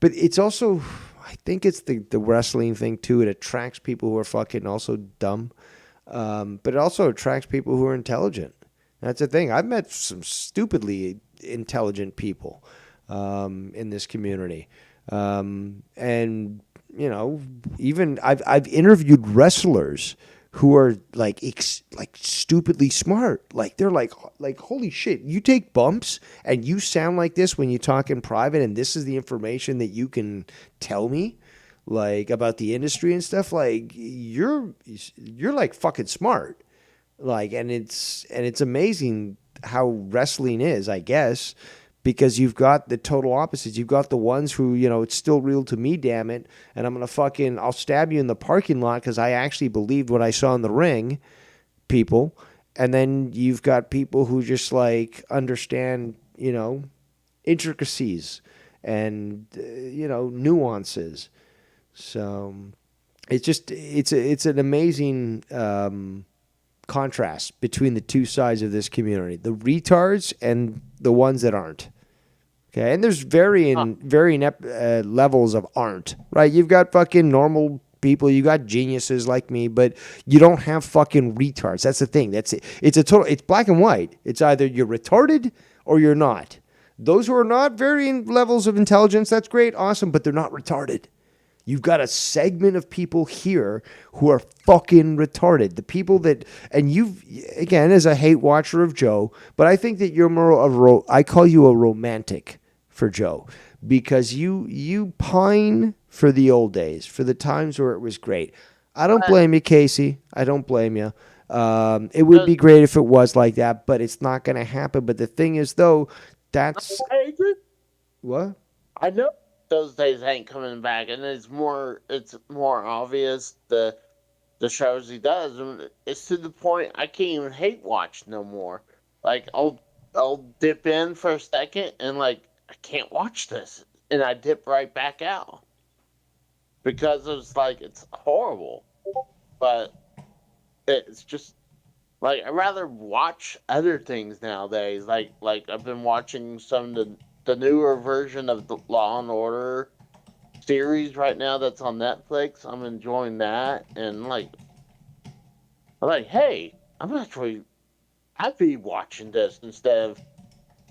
but it's also, I think it's the wrestling thing too. It attracts people who are fucking also dumb, but it also attracts people who are intelligent. That's the thing. I've met some stupidly intelligent people in this community, and even I've interviewed wrestlers who are like stupidly smart. Like they're like holy shit, you take bumps and you sound like this when you talk in private, and this is the information that you can tell me like about the industry and stuff. Like you're like fucking smart. Like, and it's amazing how wrestling is, I guess. Because you've got the total opposites. You've got the ones who, it's still real to me, damn it. And I'll stab you in the parking lot because I actually believed what I saw in the ring, people. And then you've got people who just like understand, intricacies and, nuances. So it's an amazing contrast between the two sides of this community, the retards and the ones that aren't. Okay, and there's varying levels of aren't, right? You've got fucking normal people, you got geniuses like me, but you don't have fucking retards. That's the thing. That's it. It's black and white. It's either you're retarded or you're not. Those who are not varying levels of intelligence, that's great, awesome, but they're not retarded. You've got a segment of people here who are fucking retarded. The people that, and you've, again, as a hate watcher of Joe, but I think that you're more I call you a romantic for Joe, because you pine for the old days, for the times where it was great. I don't blame you, Casey. I don't blame you. It would be great if it was like that, but it's not going to happen. But the thing is, though, that's... What? I know those days ain't coming back, and it's more obvious the the shows he does, and it's to the point I can't even hate watch no more. Like I'll dip in for a second and like I can't watch this, and I dip right back out because it's like it's horrible. But it's just like I'd rather watch other things nowadays. Like I've been watching some of the newer version of the Law and Order series right now that's on Netflix. I'm enjoying that, and like I'm like, hey, I'm actually happy watching this instead of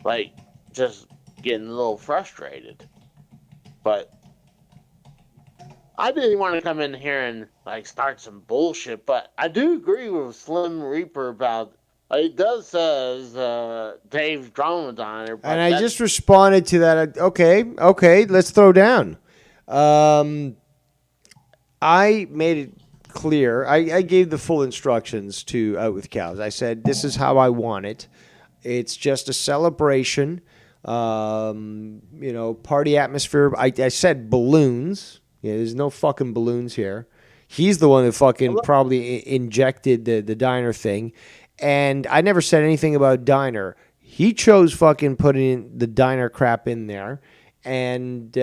like just getting a little frustrated. But I didn't want to come in here and like start some bullshit, but I do agree with Slim Reaper about it does says Dave Dromedon. And I just responded to that. Okay, let's throw down. I made it clear. I gave the full instructions to Out with Cows. I said, this is how I want it. It's just a celebration, party atmosphere. I said balloons. Yeah, there's no fucking balloons here. He's the one that fucking probably injected the diner thing. And I never said anything about diner. He chose fucking putting the diner crap in there. And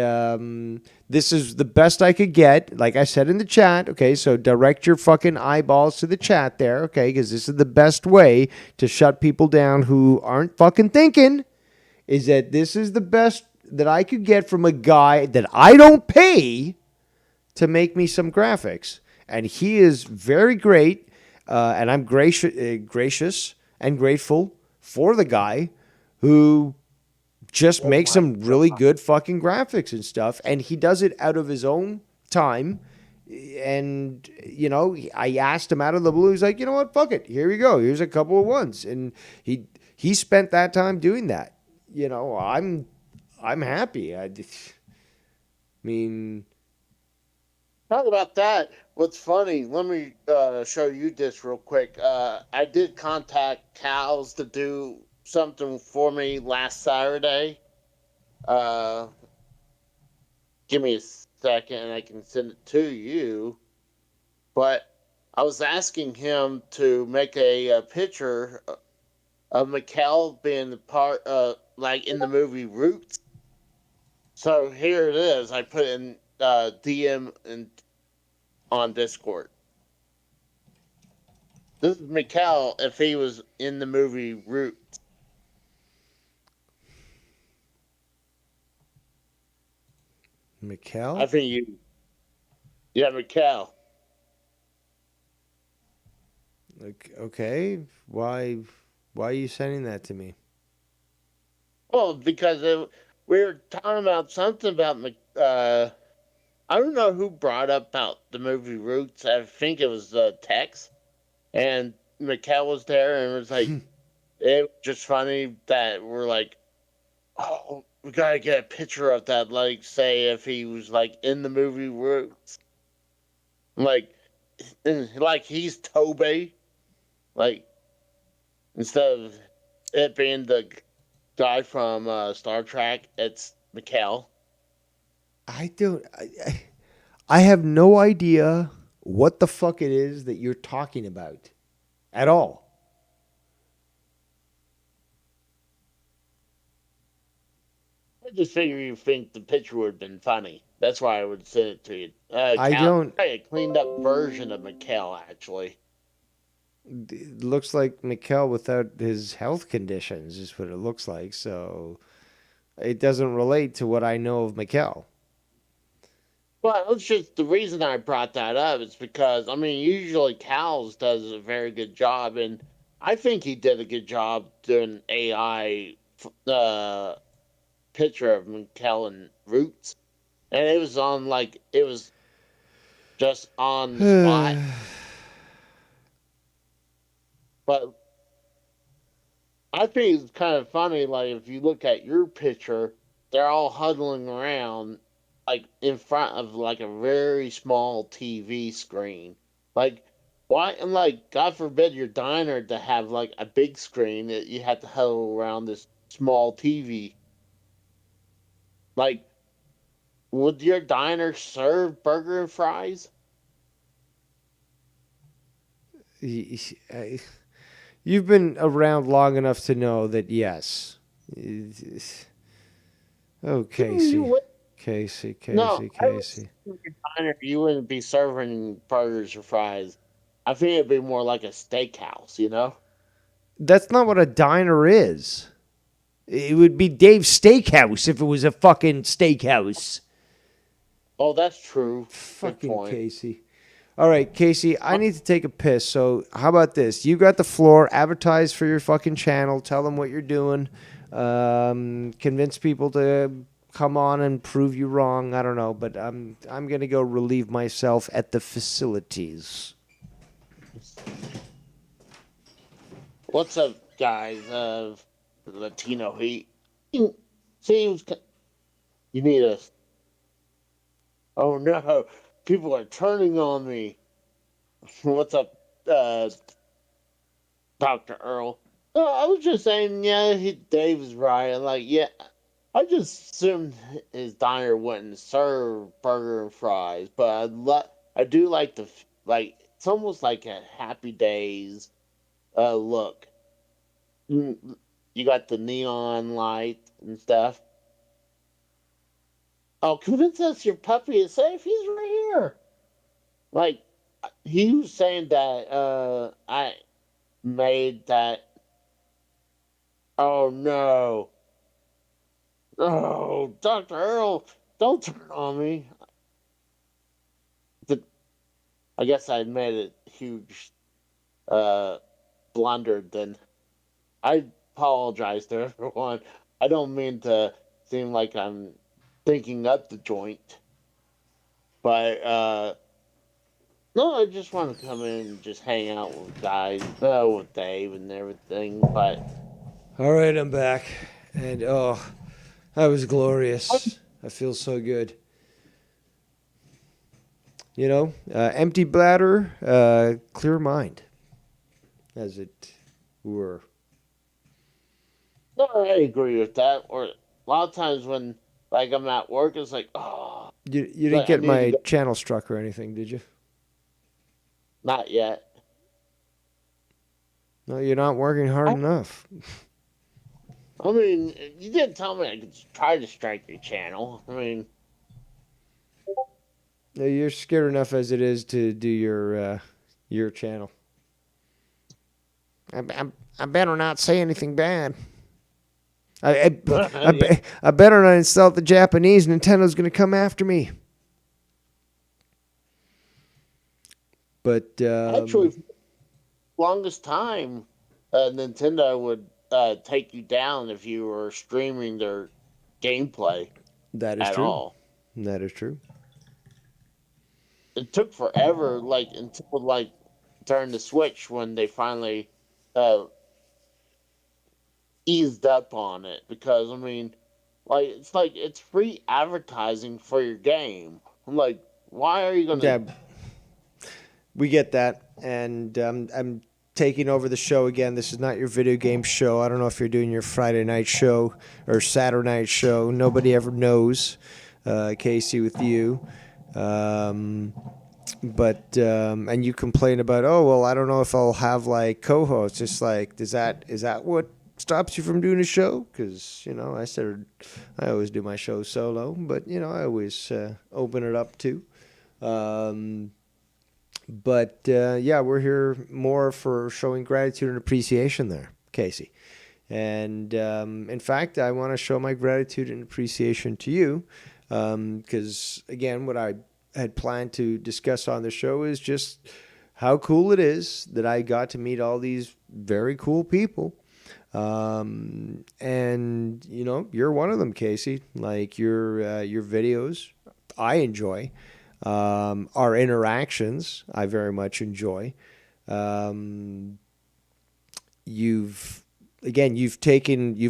this is the best I could get. Like I said in the chat, okay, so direct your fucking eyeballs to the chat there, okay, because this is the best way to shut people down who aren't fucking thinking, is that this is the best that I could get from a guy that I don't pay to make me some graphics. And he is very great, and I'm gracious and grateful for the guy who just makes some really good fucking graphics and stuff. And he does it out of his own time. And, I asked him out of the blue. He's like, you know what? Fuck it. Here we go. Here's a couple of ones. And he spent that time doing that. I'm happy. I mean, talk about that. What's funny, let me show you this real quick. I did contact Cows to do something for me last Saturday. Give me a second and I can send it to you. But I was asking him to make a picture of Mikkel being the part, like in the movie Roots. So here it is. I put in DM on Discord. This is Mikkel if he was in the movie Roots. Mikkel? I think you. Yeah, Mikkel. Okay. Why are you sending that to me? Well, because we were talking about something about I don't know who brought up about the movie Roots. I think it was Tex, and Mikkel was there, and it was like it was just funny that we're like, oh, we gotta get a picture of that. Like, say if he was like in the movie Roots, like he's Toby, like instead of it being the guy from Star Trek, it's Mikkel. I have no idea what the fuck it is that you're talking about at all. I just figure you think the picture would have been funny. That's why I would send it to you. I don't. A cleaned up version of Mikkel, actually. It looks like Mikkel without his health conditions is what it looks like. So it doesn't relate to what I know of Mikkel. Well, it's just the reason I brought that up is because, I mean, usually Cows does a very good job, and I think he did a good job doing AI picture of Mikkel and Roots. And it was on, it was just on the spot. But I think it's kind of funny, like, if you look at your picture, they're all huddling around in front of a very small TV screen. Why? And God forbid your diner to have a big screen that you have to huddle around this small TV. Would your diner serve burger and fries? You've been around long enough to know that yes. Oh, Casey. Casey. No, I was diner, you wouldn't be serving burgers or fries. I think it'd be more like a steakhouse, you know? That's not what a diner is. It would be Dave's Steakhouse if it was a fucking steakhouse. Oh, that's true. Good Fucking point. Casey. All right, Casey, I need to take a piss. So how about this? You got the floor. Advertise for your fucking channel. Tell them what you're doing. Convince people to come on and prove you wrong. I don't know, but I'm gonna go relieve myself at the facilities. What's up, guys? Latino Heat. Seems you need a. Oh no! People are turning on me. What's up, Dr. Earl? I was just saying, yeah, Dave is right. Like, yeah, I just assumed his diner wouldn't serve burger and fries, but I do like it's almost like a Happy Days look. You got the neon light and stuff. Oh, convince us your puppy is safe. He's right here. Like, he was saying that I made that. Oh no. Oh, Dr. Earl, don't turn on me. I guess I made a huge blunder then. I apologize to everyone. I don't mean to seem like I'm thinking up the joint. But no, I just want to come in and just hang out with guys, with Dave and everything. But All right, I'm back. And oh, that was glorious. I feel so good. You know, empty bladder, clear mind, as it were. no, I agree with that. Or a lot of times when like I'm at work, it's like, oh, You didn't But I get need my to go- channel struck or anything, did you? not yet. No, you're not working hard enough. I mean, you didn't tell me I could try to strike your channel. I mean, No, you're scared enough as it is to do your channel. I better not say anything bad. I better not insult the Japanese. Nintendo's going to come after me. But actually, longest time, Nintendo would take you down if you were streaming their gameplay that is at true. all. That is true. It took forever, like until like during the Switch when they finally eased up on it. Because I mean, like it's free advertising for your game. I'm like, why are you gonna? Yeah, we get that, and I'm taking over the show again. This is not your video game show. I don't know if you're doing your Friday night show or Saturday night show. Nobody ever knows, Casey, with you. But and you complain about, oh well, I don't know if I'll have like co-hosts. It's like, is that what stops you from doing a show? Because I always do my show solo, but I always open it up too. But yeah, we're here more for showing gratitude and appreciation there, Casey. And in fact, I want to show my gratitude and appreciation to you because, again, what I had planned to discuss on the show is just how cool it is that I got to meet all these very cool people. And, you're one of them, Casey. Like your videos, I enjoy. Our interactions, I very much enjoy. You've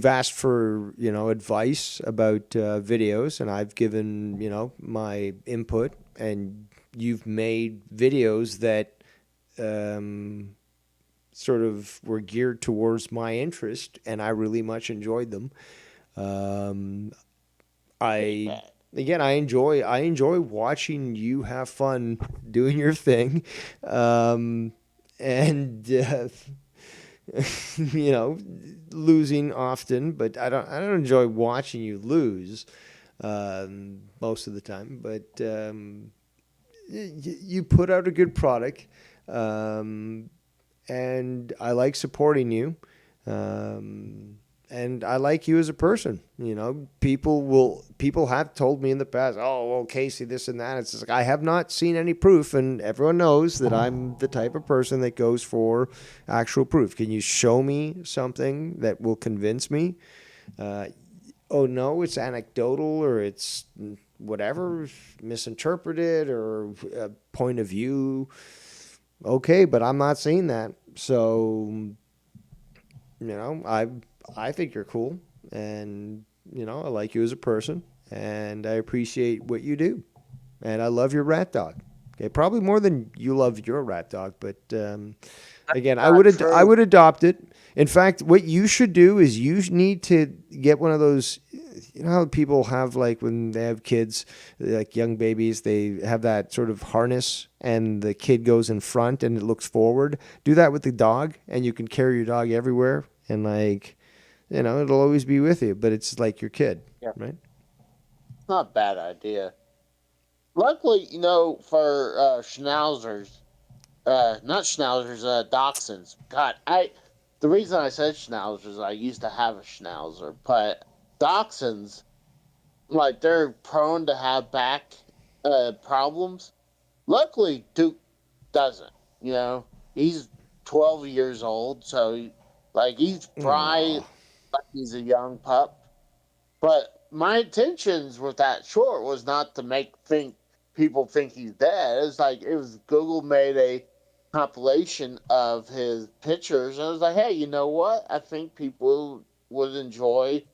asked for, advice about videos, and I've given, my input, and you've made videos that sort of were geared towards my interest, and I really much enjoyed them. I enjoy watching you have fun doing your thing. and you know, losing often. But I don't enjoy watching you lose most of the time. But you put out a good product, and I like supporting you. And I like you as a person. You know, people have told me in the past, oh, well, Casey, this and that. It's just like, I have not seen any proof, and everyone knows that I'm the type of person that goes for actual proof. Can you show me something that will convince me? Oh no, it's anecdotal, or it's whatever, misinterpreted, or a point of view. Okay, but I'm not seeing that. So, you know, I think you're cool, and you know, I like you as a person, and I appreciate what you do, and I love your rat dog. Okay, probably more than you love your rat dog, but again, I would adopt it. In fact, what you should do is you need to get one of those. You know how people have, like, when they have kids, like young babies, they have that sort of harness, and the kid goes in front and it looks forward. Do that with the dog, and you can carry your dog everywhere, and like, you know, it'll always be with you, but it's like your kid, right? Not a bad idea. Luckily, you know, for schnauzers, not schnauzers, dachshunds. God, the reason I said schnauzers, I used to have a schnauzer, but dachshunds, like, they're prone to have back problems. Luckily, Duke doesn't. You know, he's 12 years old, so he's probably like he's a young pup. But my intentions with that short was not to make people think he's dead. It was Google made a compilation of his pictures, and I was like, hey, you know what? I think people would enjoy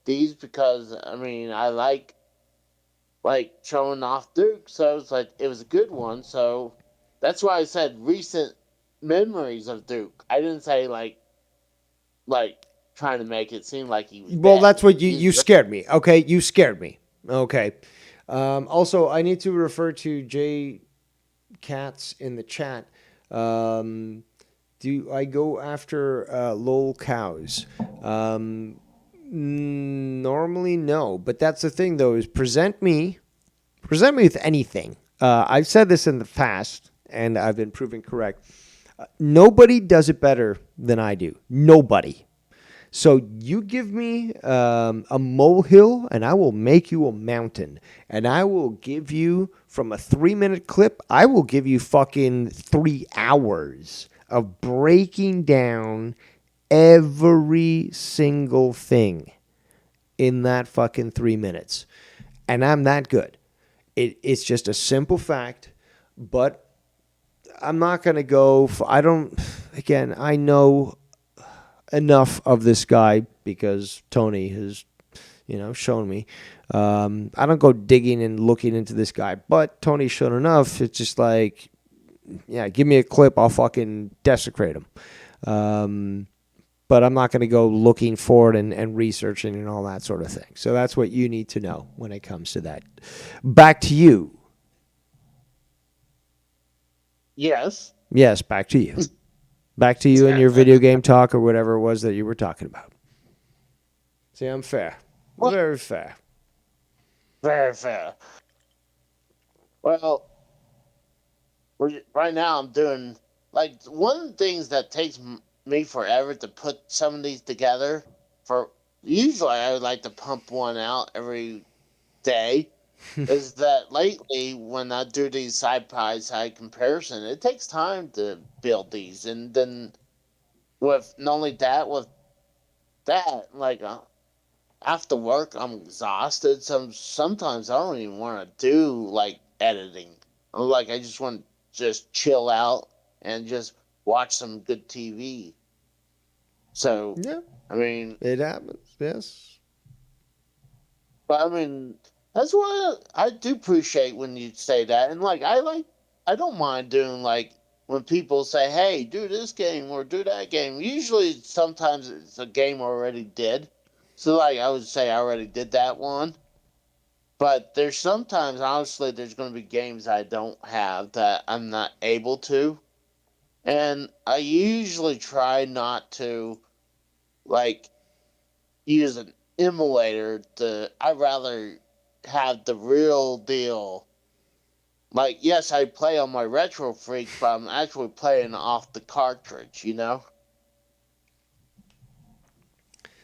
these, because I mean, I like showing off Duke, so it's like it was a good one. So that's why I said recent memories of Duke. I didn't say like trying to make it seem like he was dead. That's what you scared me. Okay, you scared me. Okay. Also, I need to refer to Jay Katz in the chat. Do I go after lol cows? Normally, no. But that's the thing, though, is present me with anything. I've said this in the past, and I've been proven correct. Nobody does it better than I do. Nobody. So you give me a molehill, and I will make you a mountain. And I will give you, from a 3-minute clip, I will give you fucking 3 hours of breaking down every single thing in that fucking 3 minutes. And I'm that good. It's just a simple fact, but I'm not going to go... I know enough of this guy because Tony has, shown me. I don't go digging and looking into this guy, but Tony's shown enough. It's just like, yeah, give me a clip, I'll fucking desecrate him. But I'm not going to go looking for it and researching and all that sort of thing. So that's what you need to know when it comes to that. Back to you. Yes. Yes, back to you. Back to you and your video game talk or whatever it was that you were talking about. See, I'm fair. Well, very fair. Very fair. Well, right now I'm doing, one of the things that takes me forever to put some of these together, usually I would like to pump one out every day, is that lately when I do these side-by-side comparison, it takes time to build these. And then with not only that, after work, I'm exhausted. Sometimes I don't even want to do, editing. I just want to just chill out and just watch some good TV. So, yeah. I mean... It happens, yes. But, I mean... That's why I do appreciate when you say that. And, I don't mind doing, when people say, hey, do this game or do that game. Usually, sometimes it's a game I already did. So, I would say I already did that one. But there's sometimes, honestly, there's going to be games I don't have that I'm not able to. And I usually try not to, like, use an emulator. I'd rather have the real deal. Like, yes, I play on my Retro Freak, but I'm actually playing off the cartridge, you know?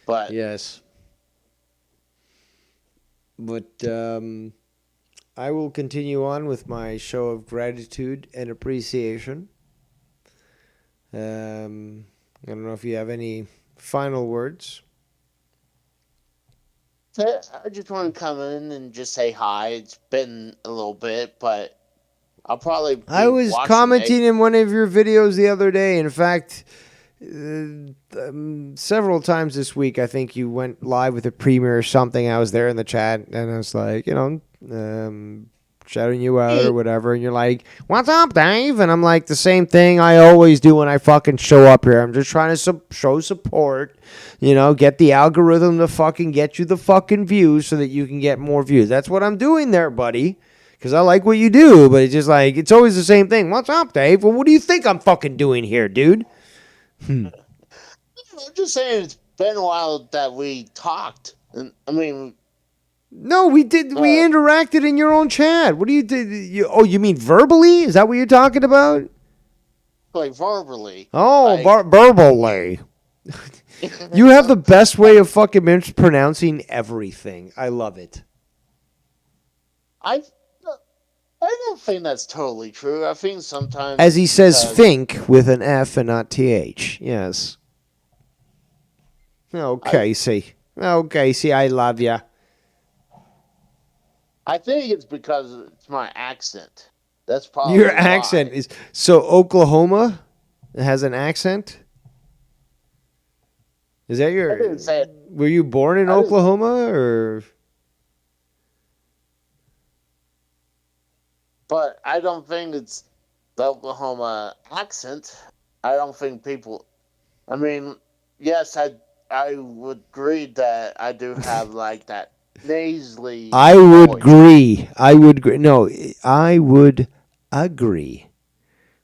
But Yes. But I will continue on with my show of gratitude and appreciation. I don't know if you have any final words. I just want to come in and just say hi. It's been a little bit, but I'll probably be I was watching commenting in one of your videos the other day. In fact, several times this week, I think you went live with a premiere or something. I was there in the chat, and I was like, shouting you out or whatever. And you're like, "What's up, Dave?" And I'm like, the same thing I always do when I fucking show up here. I'm just trying to show support, get the algorithm to fucking get you the fucking views so that you can get more views. That's what I'm doing there, buddy. Because I like what you do, but it's just like, it's always the same thing. What's up, Dave? Well, what do you think I'm fucking doing here, dude? I'm just saying it's been a while that we talked. And I mean, no, we did. We interacted in your own chat. What do you did? You mean verbally? Is that what you're talking about? like verbally. Oh, like, verbally. You have the best way of fucking mispronouncing everything. I love it. I don't think that's totally true. I think sometimes, as he says, think with an F and not TH. Yes. Oh, Casey. I love you. I think it's because it's my accent. That's probably Your why. accent is so Oklahoma has an accent. Is that I didn't say it. Were you born in Oklahoma or? But I don't think it's the Oklahoma accent. I don't think people. I mean, yes, I would agree that I do have like that nasally. I would voice. agree. No, I would agree.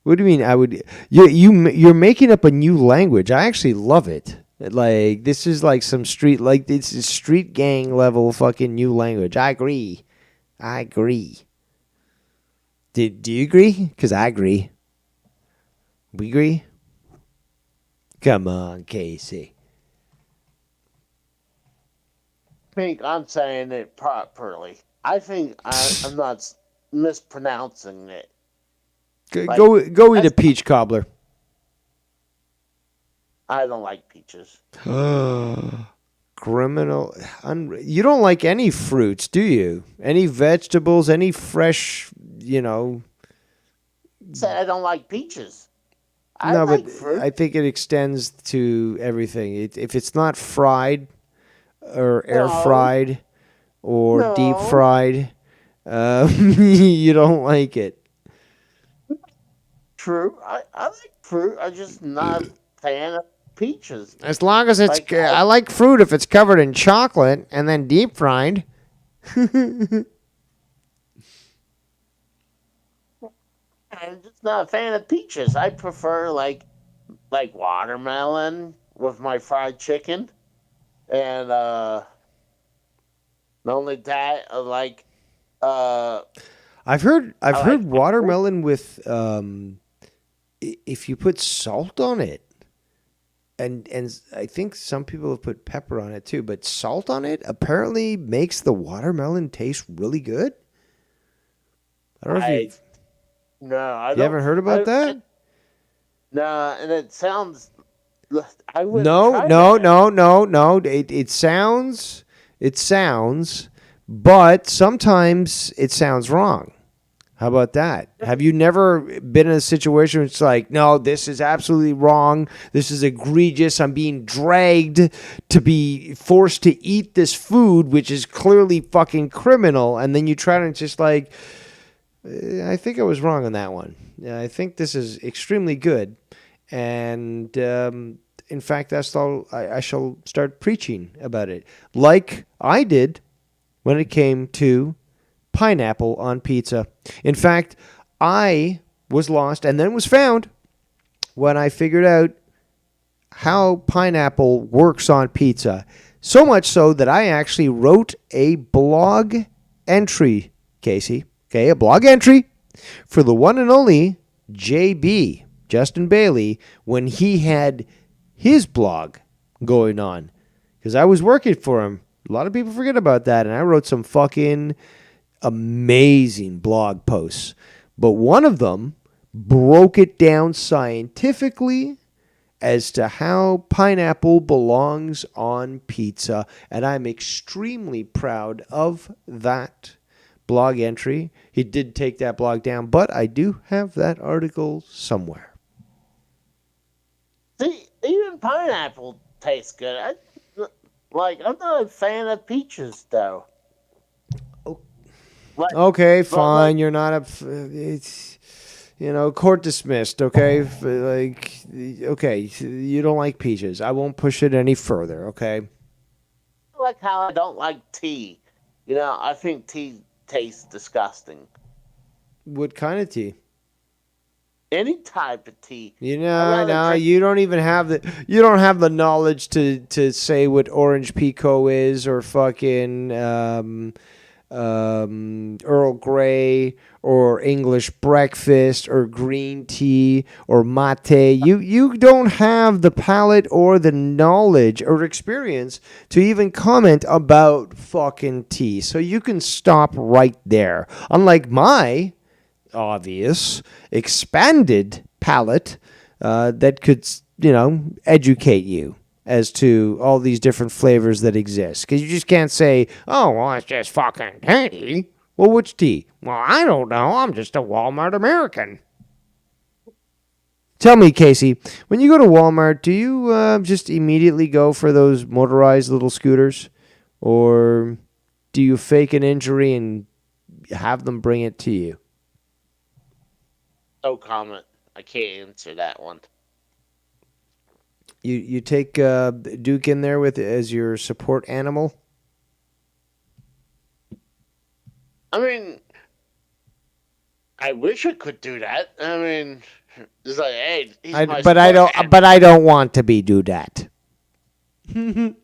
What do you mean? I would. You're making up a new language. I actually love it. Like, this is like some street, like, this is street gang level fucking new language. I agree. Do you agree? Because I agree. We agree? Come on, Casey. I think I'm saying it properly. I think I'm not mispronouncing it. Go eat a peach cobbler. I don't like peaches. Criminal. You don't like any fruits, do you? Any vegetables, any fresh, Said I don't like peaches. I No, like but fruit. I think it extends to everything. If it's not fried or air No. fried or deep No. fried, you don't like it. True. I like fruit. I'm just not a fan of peaches. As long as it's, Like, I like fruit if it's covered in chocolate and then deep fried. I'm just not a fan of peaches. I prefer like watermelon with my fried chicken, and not only that, I like I've heard like watermelon with if you put salt on it, and I think some people have put pepper on it too, but salt on it apparently makes the watermelon taste really good. I don't know if you've no, I You don't. haven't heard about that? No, and it sounds. I wouldn't No. try that. It sounds, but sometimes it sounds wrong. How about that? Have you never been in a situation where it's like, no, this is absolutely wrong. This is egregious. I'm being dragged to be forced to eat this food, which is clearly fucking criminal. And then you try to just like, I think I was wrong on that one. I think this is extremely good. And in fact, that's all I shall start preaching about it. Like I did when it came to pineapple on pizza. In fact, I was lost and then was found when I figured out how pineapple works on pizza. So much so that I actually wrote a blog entry, Casey. Okay, a blog entry for the one and only JB, Justin Bailey, when he had his blog going on. Because I was working for him. A lot of people forget about that. And I wrote some fucking amazing blog posts. But one of them broke it down scientifically as to how pineapple belongs on pizza. And I'm extremely proud of that blog entry. He did take that blog down, but I do have that article somewhere. See, even pineapple tastes good. I'm not a fan of peaches, though. Okay, fine. You're not it's, court dismissed. Okay, okay, you don't like peaches. I won't push it any further. Okay. Like how I don't like tea. I think tea tastes disgusting. What kind of tea? Any type of tea. No, you don't even have the knowledge to say what orange pekoe is or fucking Earl Grey or English breakfast or green tea or mate. You don't have the palate or the knowledge or experience to even comment about fucking tea. So you can stop right there. Unlike my obvious expanded palate that could, educate you as to all these different flavors that exist. Because you just can't say, oh, well, it's just fucking tea. Well, which tea? Well, I don't know. I'm just a Walmart American. Tell me, Casey, when you go to Walmart, do you just immediately go for those motorized little scooters? Or do you fake an injury and have them bring it to you? No comment. I can't answer that one. You take Duke in there as your support animal? I mean, I wish I could do that. I mean, it's like, hey, he's my but I don't. support But I don't want to be do that. Son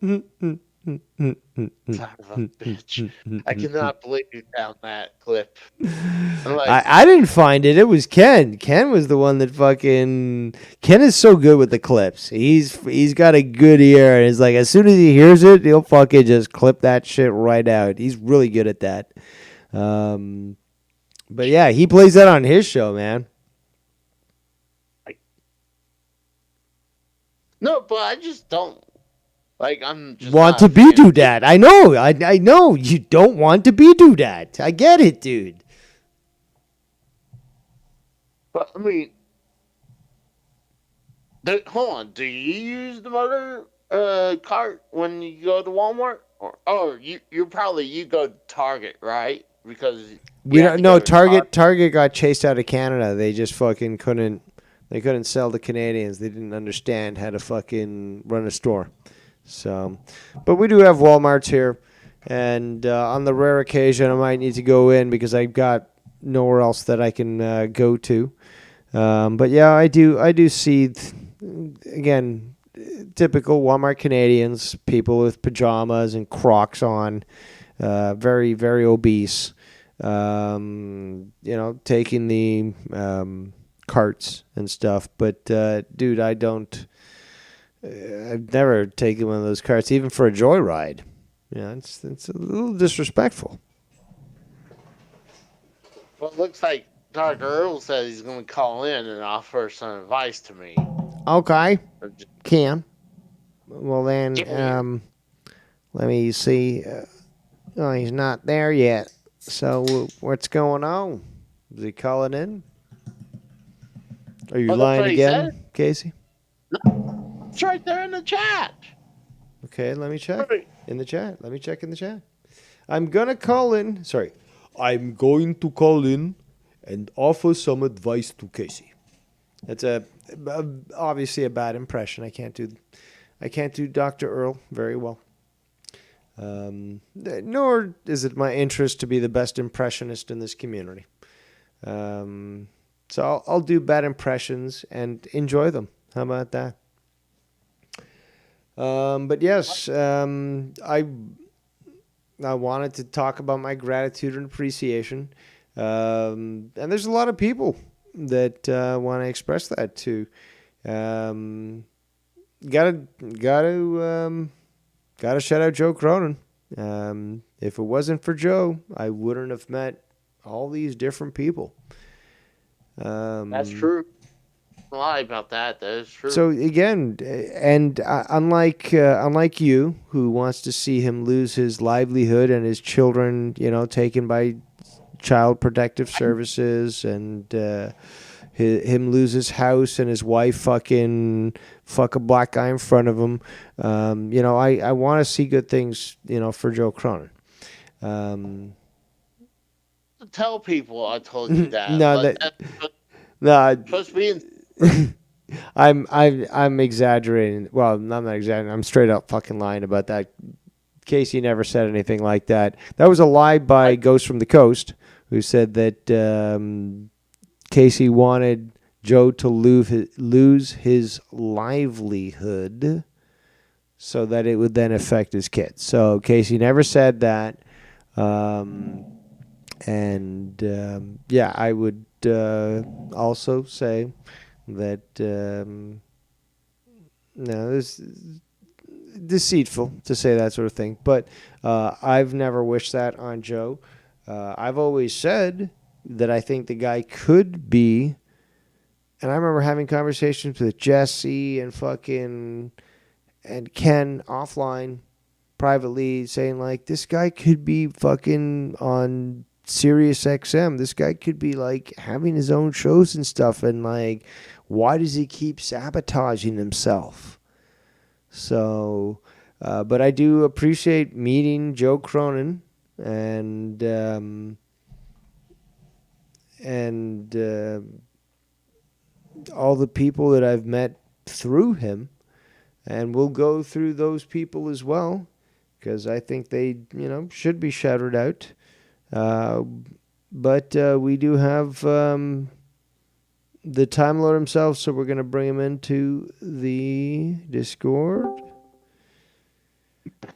of a bitch. I cannot believe you found that clip. I didn't find it. It was Ken. Ken was the one that fucking... Ken is so good with the clips. He's got a good ear. And it's like, as soon as he hears it, he'll fucking just clip that shit right out. He's really good at that. But yeah, he plays that on his show, man. No, but I just don't. I'm just want to be doodad. I know. I know. You don't want to be doodad. I get it, dude. But, I mean, hold on. Do you use the motor cart when you go to Walmart? Or you go to Target, right? Because we don't know. Target got chased out of Canada. They just fucking couldn't. They couldn't sell to Canadians. They didn't understand how to fucking run a store. So, but we do have Walmarts here, and on the rare occasion I might need to go in because I've got nowhere else that I can go to. But yeah, I do see again typical Walmart Canadians, people with pajamas and Crocs on, very very obese, taking the carts and stuff. But dude, I've never taken one of those carts, even for a joyride. It's a little disrespectful. Well, it looks like Dr. Earl said he's going to call in and offer some advice to me. Okay. Cam. Well, then, let me see. He's not there yet. So, what's going on? Is he calling in? Are you lying again, Casey? No, it's right there in the chat. Okay, let me check in the chat. Let me check in the chat. I'm going to call in. Sorry. I'm going to call in and offer some advice to Casey. That's obviously a bad impression. I can't do Dr. Earl very well. Nor is it my interest to be the best impressionist in this community. So So I'll do bad impressions and enjoy them. How about that? But yes, I wanted to talk about my gratitude and appreciation. And there's a lot of people that want to express that too. Gotta shout out Joe Cronin. If it wasn't for Joe, I wouldn't have met all these different people. That's true. A lie about that. That is true. So again, and unlike you, who wants to see him lose his livelihood and his children, taken by Child Protective Services, and him lose his house and his wife fuck a black guy in front of him. I want to see good things, for Joe Cronin. Tell people I told you that. No, supposed to be in. I'm exaggerating. Well, I'm not exaggerating. I'm straight up fucking lying about that. Casey never said anything like that. That was a lie by Ghost from the Coast, who said that Casey wanted Joe to lose his livelihood so that it would then affect his kids. So Casey never said that. I would also say that it's deceitful to say that sort of thing. But I've never wished that on Joe. I've always said that I think the guy could be, and I remember having conversations with Jesse and Ken offline, privately, saying like, this guy could be fucking on Sirius XM. This guy could be like having his own shows and stuff, and like, why does he keep sabotaging himself? So, but I do appreciate meeting Joe Cronin and all the people that I've met through him, and we'll go through those people as well, because I think they, should be shouted out. But we do have the Time Lord himself, so we're going to bring him into the Discord.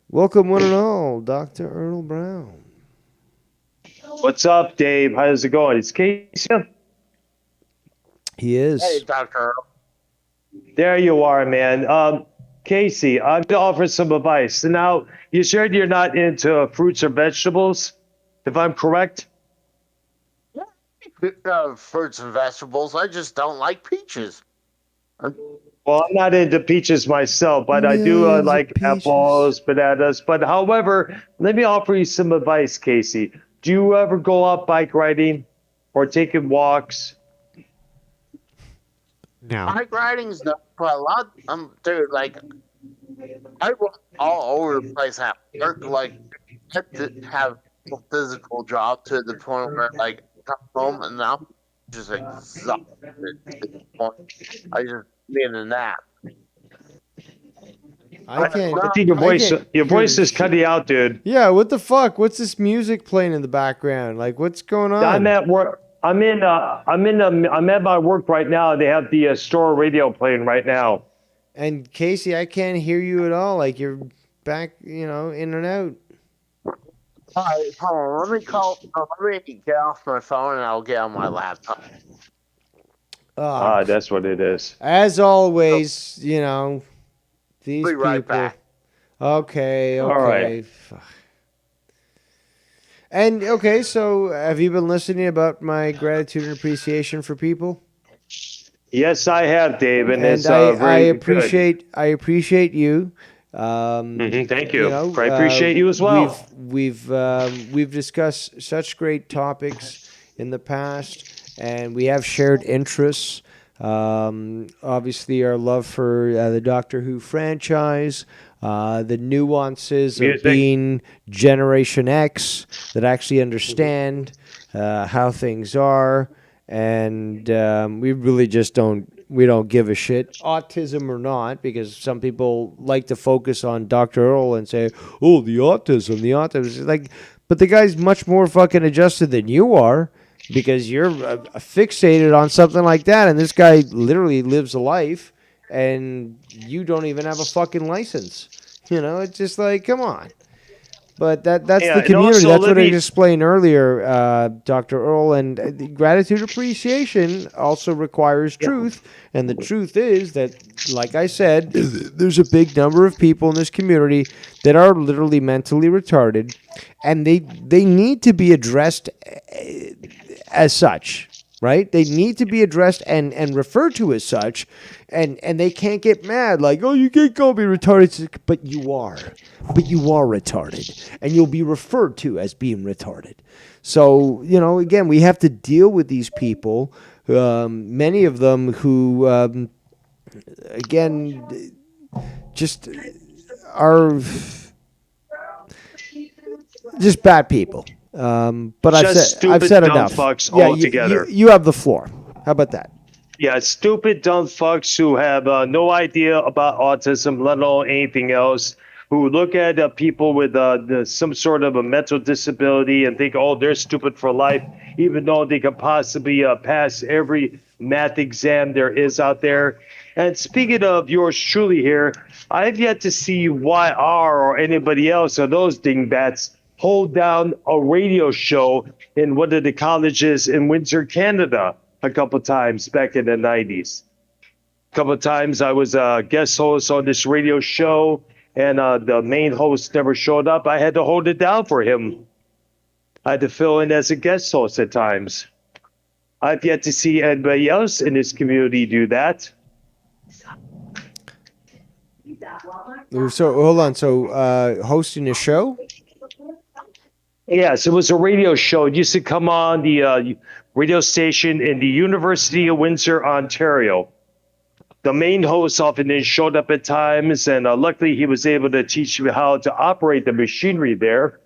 Welcome, one and all, Dr. Earl Brown. What's up, Dave? How's it going? It's Casey. He is. Hey, Dr. Earl. There you are, man. Casey, I'm to offer some advice. Now, you said you're not into fruits or vegetables, if I'm correct? Fruits and vegetables. I just don't like peaches. Well, I'm not into peaches myself, but I do like apples, bananas. But however, let me offer you some advice, Casey. Do you ever go out bike riding or taking walks? No. Bike riding's not quite a lot. Dude, like, I run all over the place at work. Like, I have to have a physical job to the point where, like, I come home and I'm just exhausted to the point. I just need a nap. I think your voice is cutting out, dude. Yeah, what the fuck? What's this music playing in the background? Like, what's going on? I'm at work. I'm at my work right now. They have the store radio playing right now. And Casey, I can't hear you at all. Like, you're back, in and out. All right, hold on. Let me get off my phone and I'll get on my laptop. That's what it is. As always, these Be people. right back. Okay. All right. And okay, so have you been listening about my gratitude and appreciation for people? Yes, I have, Dave, and it's I very appreciate good. I appreciate you. Thank you. I appreciate you as well. We've discussed such great topics in the past, and we have shared interests. Obviously, our love for the Doctor Who franchise, the nuances of being Generation X that actually understand how things are, and we really just don't give a shit, autism or not, because some people like to focus on Dr. Earl and say, oh, the autism. It's like, but the guy's much more fucking adjusted than you are. because you're fixated on something like that, and this guy literally lives a life, and you don't even have a fucking license. You know, it's just like, come on. But that's Yeah, the and community. also, That's let what I me- explained earlier, Dr. Earl. And gratitude appreciation also requires truth. And the truth is that, like I said, there's a big number of people in this community that are literally mentally retarded, and they need to be addressed as such. Right? They need to be addressed and referred to as such, and they can't get mad like, oh, you can't call me retarded, but you are retarded, and you'll be referred to as being retarded. So, you know, again, we have to deal with these people, many of them who, again, just are just bad people. But I've Just said stupid, dumb enough. fucks Yeah, altogether. you have the floor. How about that? Yeah, stupid, dumb fucks who have no idea about autism, let alone anything else, who look at people with some sort of a mental disability and think, oh, they're stupid for life, even though they could possibly pass every math exam there is out there. And speaking of yours truly here, I've yet to see YR or anybody else or those dingbats hold down a radio show in one of the colleges in Windsor, Canada, a couple times back in the 90s. A couple times I was a guest host on this radio show, and the main host never showed up. I had to hold it down for him. I had to fill in as a guest host at times. I've yet to see anybody else in this community do that. So hold on. So hosting a show? Yes, it was a radio show. It used to come on the radio station in the University of Windsor, Ontario. The main host often then showed up at times, and luckily he was able to teach me how to operate the machinery there.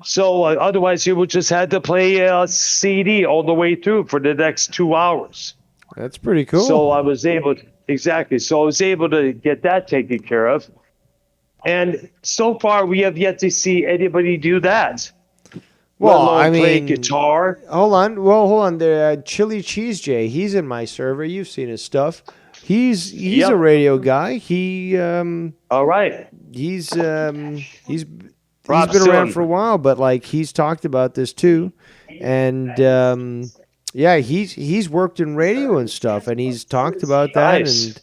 So otherwise, you would just had to play a CD all the way through for the next 2 hours. That's pretty cool. So I was able to get that taken care of. And so far, we have yet to see anybody do that. Well, I play mean, guitar. Hold on. The Chili Cheese J. He's in my server. You've seen his stuff. He's Yep. a radio guy. He all right. He's been Rob around Stone. for a while, but like he's talked about this too, and yeah, he's worked in radio and stuff, and he's talked about that. Nice.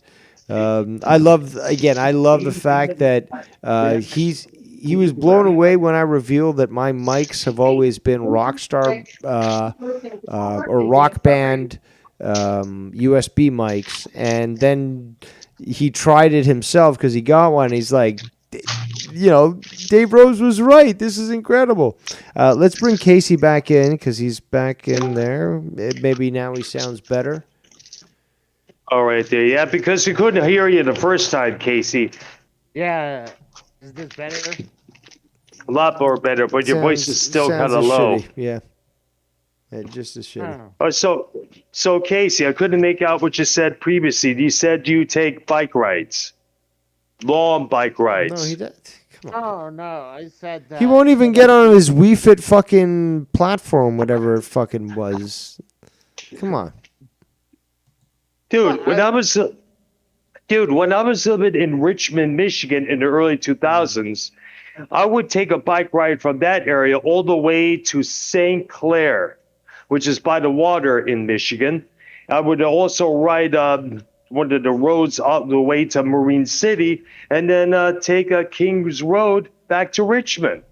And I love the fact that he was blown away when I revealed that my mics have always been Rockstar or Rock Band USB mics, and then he tried it himself because he got one. And he's like, you know, Dave Rose was right. This is incredible. Let's bring Casey back in because he's back in there. Maybe now he sounds better. All right there. Yeah, because we couldn't hear you the first time, Casey. Yeah. Is this better? A lot more better, but your voice is still kind of low. Shitty. Yeah, just as shitty. Oh. So Casey, I couldn't make out what you said previously. You said you take bike rides, long bike rides. No, he does. Come on. Oh, no. I said that. He won't even get on his Wii Fit fucking platform, whatever it fucking was. Come on. Dude, when I was living in Richmond, Michigan in the early 2000s, I would take a bike ride from that area all the way to St. Clair, which is by the water in Michigan. I would also ride one of the roads all the way to Marine City and then take a Kings Road back to Richmond.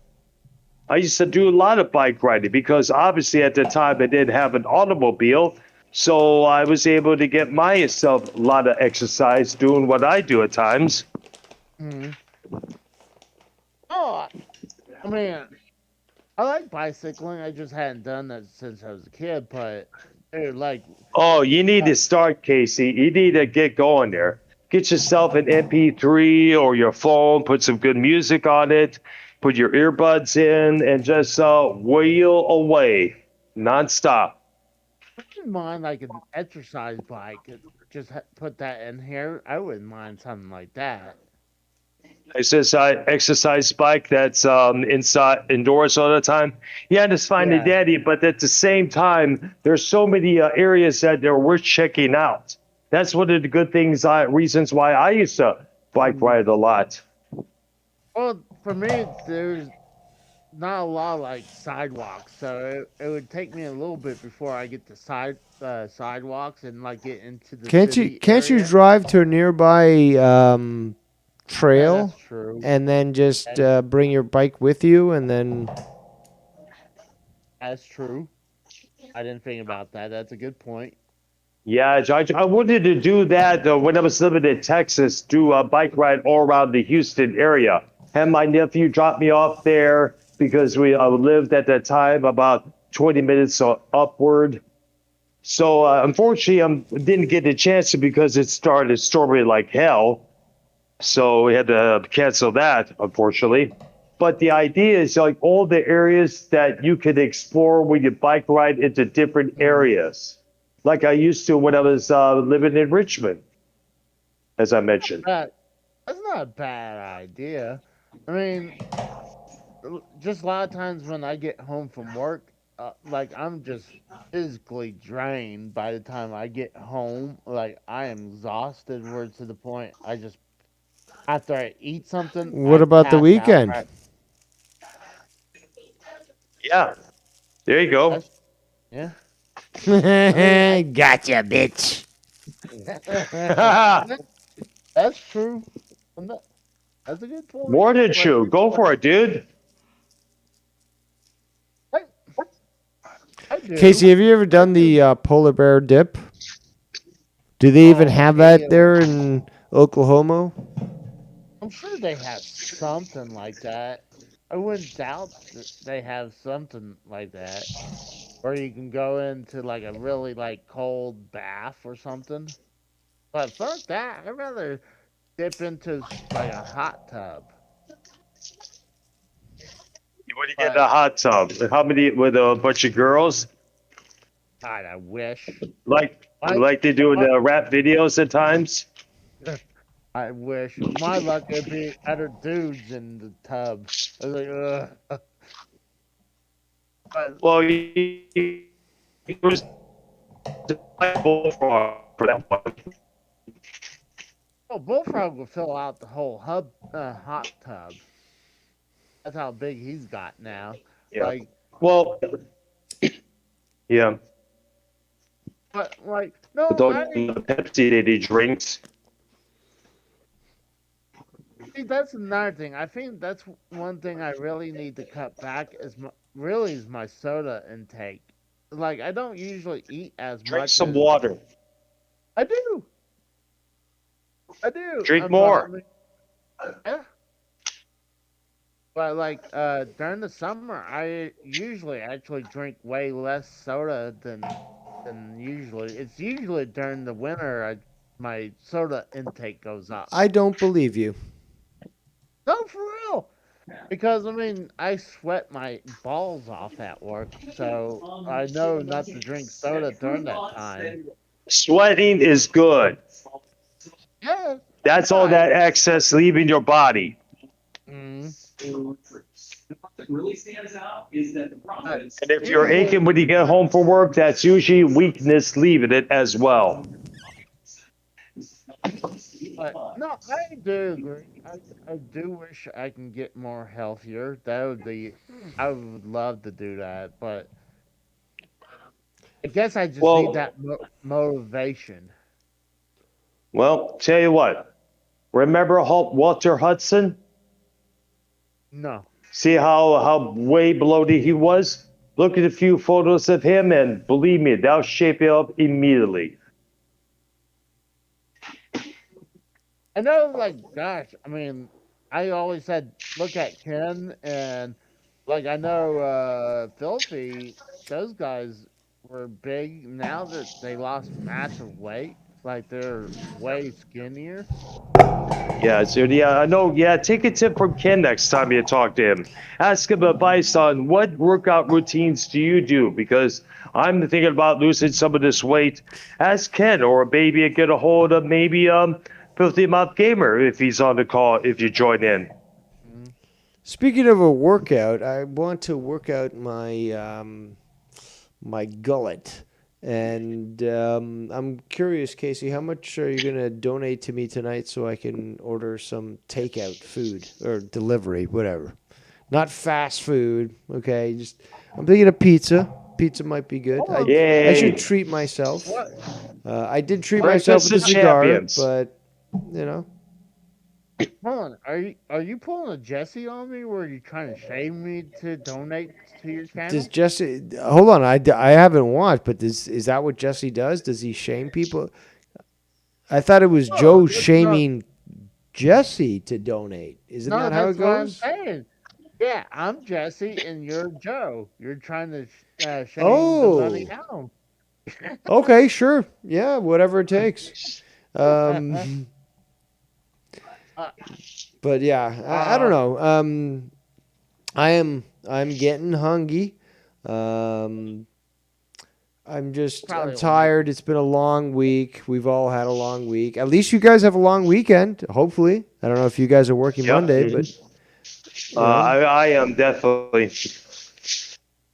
I used to do a lot of bike riding because obviously at the time I didn't have an automobile. So I was able to get myself a lot of exercise doing what I do at times. Mm. Oh, I mean, I like bicycling. I just hadn't done that since I was a kid, but like. Oh, you need to start, Casey. You need to get going there. Get yourself an MP3 or your phone, put some good music on it, put your earbuds in, and just wheel away nonstop. I wouldn't mind like an exercise bike. Just put that in here. I wouldn't mind something like that. exercise bike that's indoors all the time. Yeah, it's fine and dandy, but at the same time, there's so many areas that are worth checking out. That's one of the good things, reasons why I used to bike ride a lot. Well, for me, there's not a lot of like sidewalks, so it would take me a little bit before I get to sidewalks and like get into the city Can't you area. drive to a nearby trail that's true. and then just bring your bike with you and then That's true. I didn't think about that. That's a good point. Yeah, I wanted to do that when I was living in Texas, do a bike ride all around the Houston area. Had my nephew drop me off there because we lived at that time about 20 minutes upward. So unfortunately, I didn't get a chance to because it started storming like hell. So we had to cancel that, unfortunately. But the idea is like all the areas that you could explore when you bike ride into different areas. Like I used to when I was living in Richmond, as I mentioned. That's not a bad idea. I mean, just a lot of times when I get home from work, like I'm just physically drained by the time I get home. Like I am exhausted, where to the point I just after I eat something. what I about the pass out weekend? right- Yeah, there you go. Yeah. Gotcha, bitch. That's true. That's a good point. More than true. Go for it, dude. I do. Casey, have you ever done the polar bear dip? Do they even have that there in Oklahoma? I'm sure they have something like that. I wouldn't doubt that they have something like that. Or you can go into like a really like cold bath or something. But fuck that. I'd rather dip into like a hot tub. When you get in a hot tub, how many with a bunch of girls? God, I wish. Like they do in the rap videos at times? I wish. My luck would be other dudes in the tub. I was like, ugh. But Well, was bullfrog for that one. oh, Bullfrog will fill out the whole hot tub. That's how big he's got now. Yeah. Like, Well, yeah. but like, no, But don't I, Pepsi that he drinks. see, that's another thing. I think that's one thing I really need to cut back is my soda intake. Like, I don't usually eat as Drink much. some water. I do. Drink more. Yeah. But like during the summer, I usually actually drink way less soda than usually. It's usually during the winter my soda intake goes up. I don't believe you. No, for real. Because I mean, I sweat my balls off at work, so I know not to drink soda during that time. Sweating is good. Yeah. That's all that excess leaving your body. Mm. What really stands out is that the prophets. And if you're aching when you get home from work, that's usually weakness leaving it as well. But, no, I do agree. I do wish I can get more healthier. I would love to do that, but I guess I just need that motivation. Well, tell you what. Remember Walter Hudson? No. See how way bloated he was? Look at a few photos of him, and believe me, that'll shape you up immediately. I know, like, gosh, I mean, I always said, look at Ken, and, like, I know Filthy, those guys were big. Now that they lost massive weight, like, they're way skinnier. Yeah, so yeah, I know. Yeah, take a tip from Ken next time you talk to him. Ask him advice on what workout routines do you do, because I'm thinking about losing some of this weight. Ask Ken or maybe get a hold of maybe Filthy Mouth Gamer if he's on the call, if you join in. Speaking of a workout, I want to work out my my gullet, and I'm curious, Casey, how much are you gonna donate to me tonight so I can order some takeout food or delivery, whatever, not fast food. Okay, just I'm thinking of pizza. Pizza might be good. I Yay. should treat myself. I did treat Breakfast myself with a of cigar, champions. but you know. Hold on, are you pulling a Jesse on me? Where you trying to shame me to donate to your channel? Does Jesse hold on? I haven't watched, but is that what Jesse does? Does he shame people? I thought it was Joe shaming Jesse to donate. Isn't that how it goes? What I'm saying. Yeah, I'm Jesse and you're Joe. You're trying to shame Oh. the money down. Okay, sure. Yeah, whatever it takes. But yeah, I don't know. I'm getting hungry. I'm tired. It's been a long week. We've all had a long week. At least you guys have a long weekend. Hopefully, I don't know if you guys are working Monday, but I am definitely.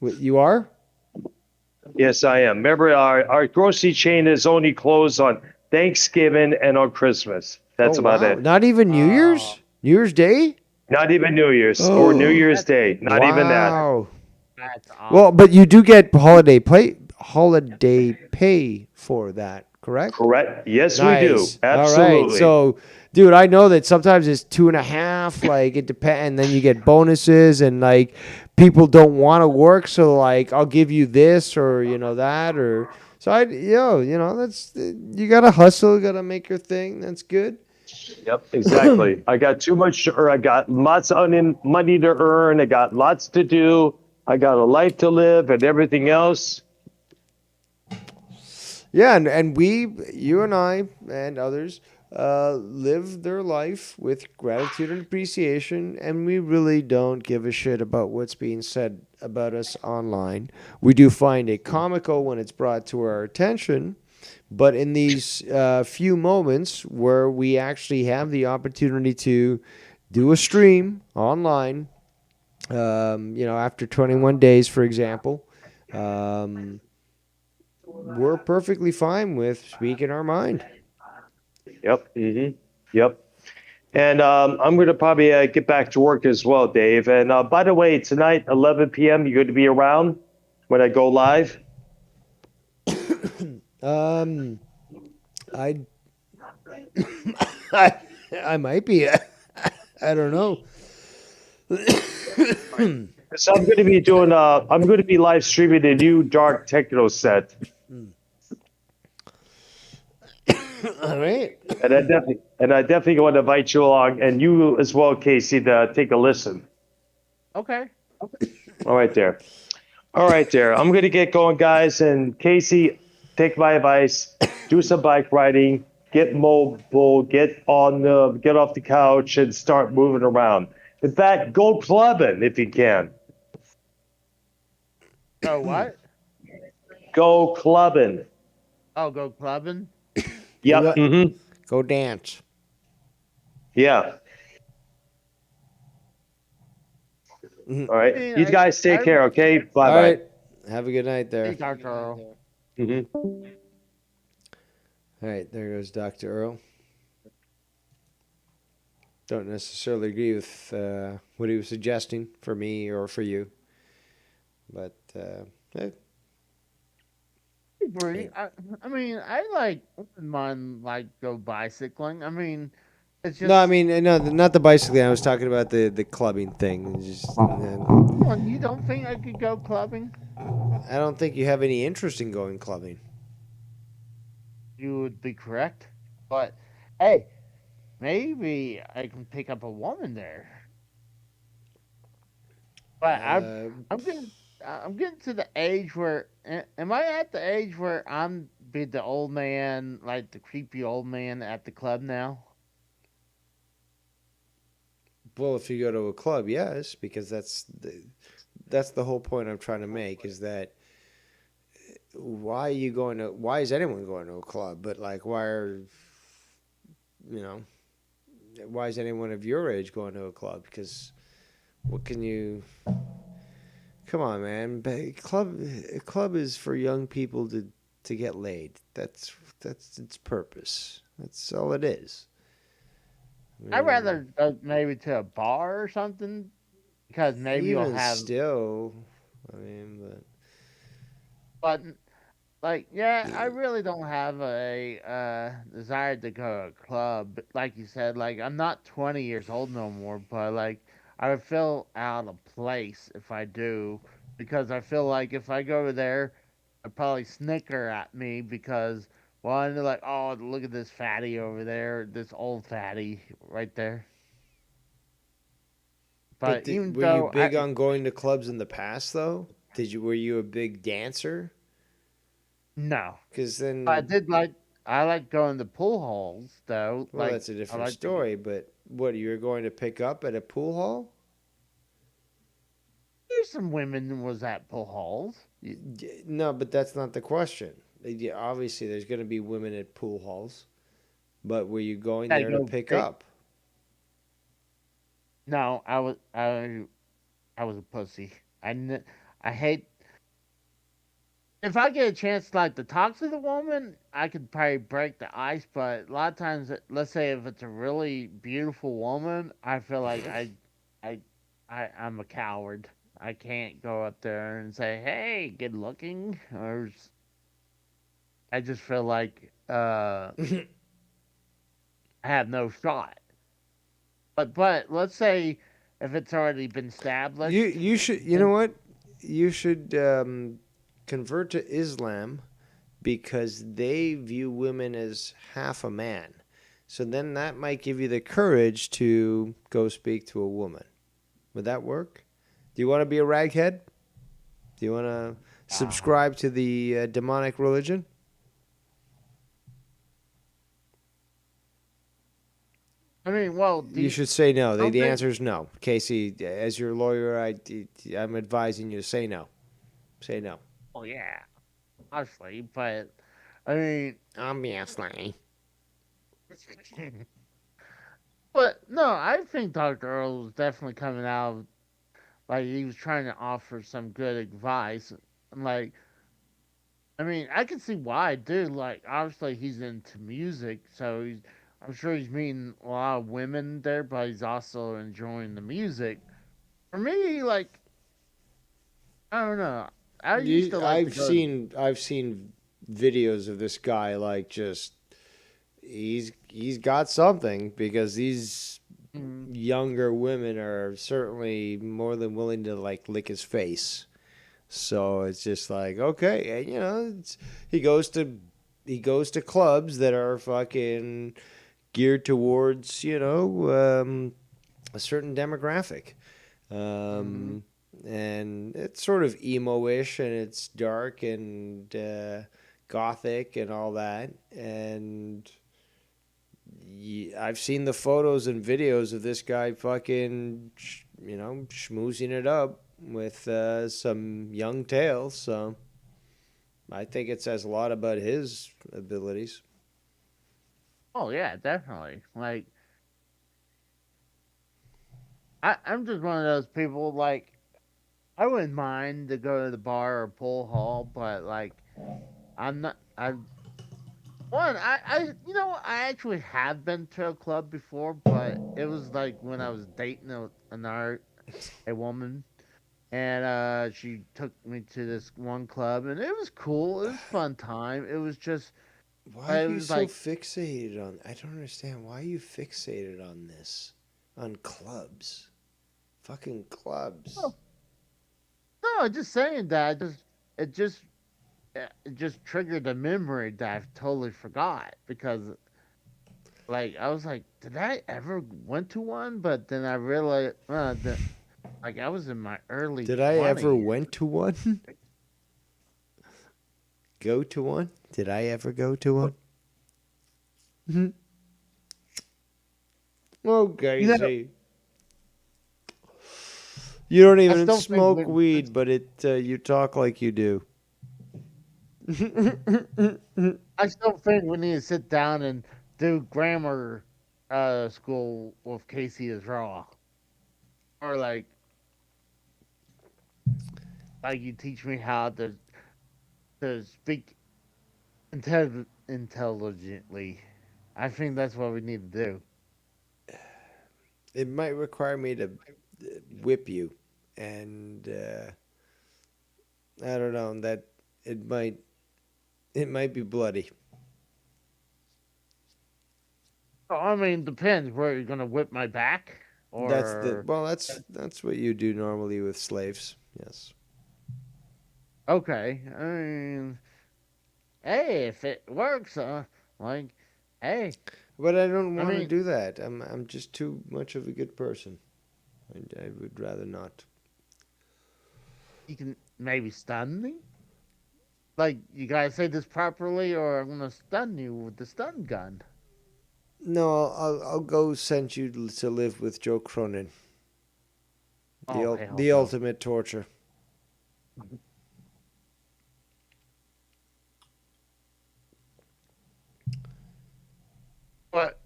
You are? Yes, I am. Remember, our grocery chain is only closed on Thanksgiving and on Christmas. That's about it. Not even New Year's? New Year's Day? Not even New Year's or New Year's Day. Not even that. Well, but you do get holiday pay for that, correct? Correct. Yes, we do. Nice. Absolutely. All right. So, dude, I know that sometimes it's 2.5. Like it depends, and then you get bonuses, and like people don't want to work, so like I'll give you this or that or so that's you gotta hustle, you gotta make your thing. That's good. Yep, exactly. I got too much to earn. I got lots of money to earn. I got lots to do. I got a life to live and everything else. Yeah, and you and I and others live their life with gratitude and appreciation, and we really don't give a shit about what's being said about us online. We do find it comical when it's brought to our attention, but in these few moments where we actually have the opportunity to do a stream online, after 21 days, for example, we're perfectly fine with speaking our mind. Yep. Yep. And I'm going to probably get back to work as well, Dave. And by the way, tonight, 11 p.m., you're going to be around when I go live? I might be. I don't know. So I'm going to be doing. I'm going to be live streaming a new dark techno set. All right. And I definitely want to invite you along, and you as well, Casey, to take a listen. Okay. All right there. I'm going to get going, guys. And Casey, take my advice. Do some bike riding. Get mobile. Get off the couch and start moving around. In fact, go clubbing if you can. Oh, what? Go clubbing. Oh, go clubbing? Yep. Mm-hmm. Go dance. Yeah. All right. You guys take care, okay? Bye-bye. All right. Have a good night there. Hey, Dr. Earl. Mm-hmm. All right. There goes Dr. Earl. Don't necessarily agree with what he was suggesting for me or for you. But, hey. Bree, I mean, I wouldn't mind go bicycling. I mean, it's just. No, I mean, no, not the bicycling. I was talking about the clubbing thing. Come on, you don't think I could go clubbing? I don't think you have any interest in going clubbing. You would be correct, but hey, maybe I can pick up a woman there. But I'm getting to the age where, am I at the age where I'm be the old man, like the creepy old man at the club now? Well, if you go to a club, yes, because that's the whole point I'm trying to make is that why is anyone going to a club? But why are you know, why is anyone of your age going to a club? Because what can you? Come on, man. A club is for young people to get laid. That's its purpose. That's all it is. I'd rather go maybe to a bar or something, because maybe you'll even have. still. I mean, But like, yeah, I really don't have a desire to go to a club. Like you said, like I'm not 20 years old no more, but like I would feel out of place if I do, because I feel like if I go over there, I'd probably snicker at me because one, they're like, oh, look at this fatty over there, this old fatty right there. But even were you though big on going to clubs in the past, though? Were you a big dancer? No, because then I like going to pool halls though. Well, like, that's a I different like to- story. But what you're going to pick up at a pool hall? There's some women who was at pool halls. No, but that's not the question. Yeah, obviously, there's going to be women at pool halls, but were you going there to pick up? No, I was a pussy. I hate. If I get a chance like to talk to the woman, I could probably break the ice. But a lot of times, let's say if it's a really beautiful woman, I feel like I'm a coward. I can't go up there and say, "Hey, good looking," I just feel like I have no shot. But let's say if it's already been established, You should. You know what? You should convert to Islam because they view women as half a man. So then that might give you the courage to go speak to a woman. Would that work? Do you want to be a raghead? Do you want to subscribe to the demonic religion? I mean, well, You should say no. The don't think- answer is no. Casey, as your lawyer, I'm advising you to say no. Say no. Oh yeah, obviously, but I mean, Obviously. but no, I think Dr. Earl was definitely coming out like he was trying to offer some good advice. Like, I mean, I can see why, dude. Like, obviously he's into music, so I'm sure he's meeting a lot of women there, but he's also enjoying the music. For me, like, I don't know. I used to like I've to go seen videos of this guy like just he's got something because these younger women are certainly more than willing to like lick his face. So it's just like okay, you know, he goes to clubs that are fucking geared towards a certain demographic. And it's sort of emo-ish and it's dark and gothic and all that. And I've seen the photos and videos of this guy fucking, schmoozing it up with some young tails. So I think it says a lot about his abilities. Oh yeah, definitely. Like, I'm just one of those people. Like, I wouldn't mind to go to the bar or pool hall, but like, I'm not. I actually have been to a club before, but it was like when I was dating a woman, and she took me to this one club, and it was cool. It was a fun time. It was just. Why are you so fixated on? I don't understand. Why are you fixated on this? On clubs, fucking clubs. Oh. No, just saying that. It just triggered a memory that I totally forgot because, like, I was like, did I ever went to one? But then I realized, that, like, I was in my early. Did I 20s. ever went to one? Go to one? Did I ever go to one? Okay, you don't even smoke weed, but you talk like you do. I still think we need to sit down and do grammar school with Casey as raw, or like you teach me how to speak intelligently. I think that's what we need to do. It might require me to whip you, and I don't know that it might be bloody. Oh, I mean, depends where you're gonna whip my back, or That's what you do normally with slaves. Yes. okay. I mean, hey, if it works, like, hey. But I don't I want to mean, do that. I'm just too much of a good person. I would rather not. you can maybe stun me. Like, you gotta say this properly, or I'm gonna stun you with the stun gun. No, I'll go send you to live with Joe Cronin. Oh, hell The no. ultimate torture. But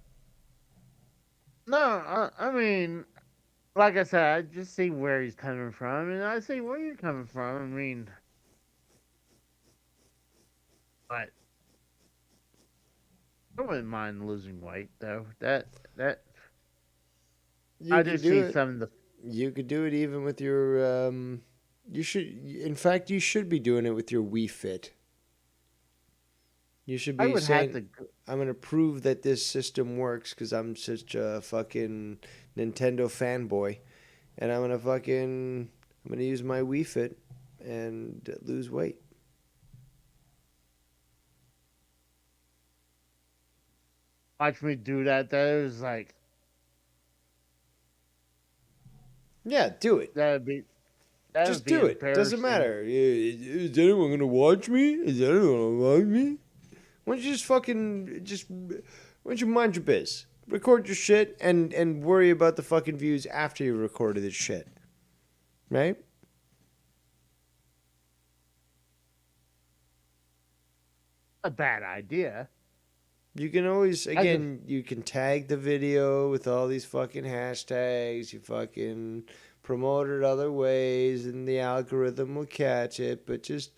no, I mean, like I said, I just see where he's coming from, and I see where you're coming from. I mean, but I wouldn't mind losing weight though. That You I could just do see it. some of the. You could do it even with your. You should. In fact, you should be doing it with your Wii Fit. You should I be would saying, have to. "I'm gonna prove that this system works because I'm such a fucking Nintendo fanboy, and I'm gonna use my Wii Fit and lose weight." Watch me do that. That was like Yeah, do it. that would be that Just would be do it. Doesn't embarrassing. matter. Is anyone gonna watch me? Is anyone gonna watch me? Why don't you why don't you mind your biz? Record your shit and worry about the fucking views after you recorded this shit. Right? A bad idea. You can always you can tag the video with all these fucking hashtags. You fucking promote it other ways and the algorithm will catch it, but just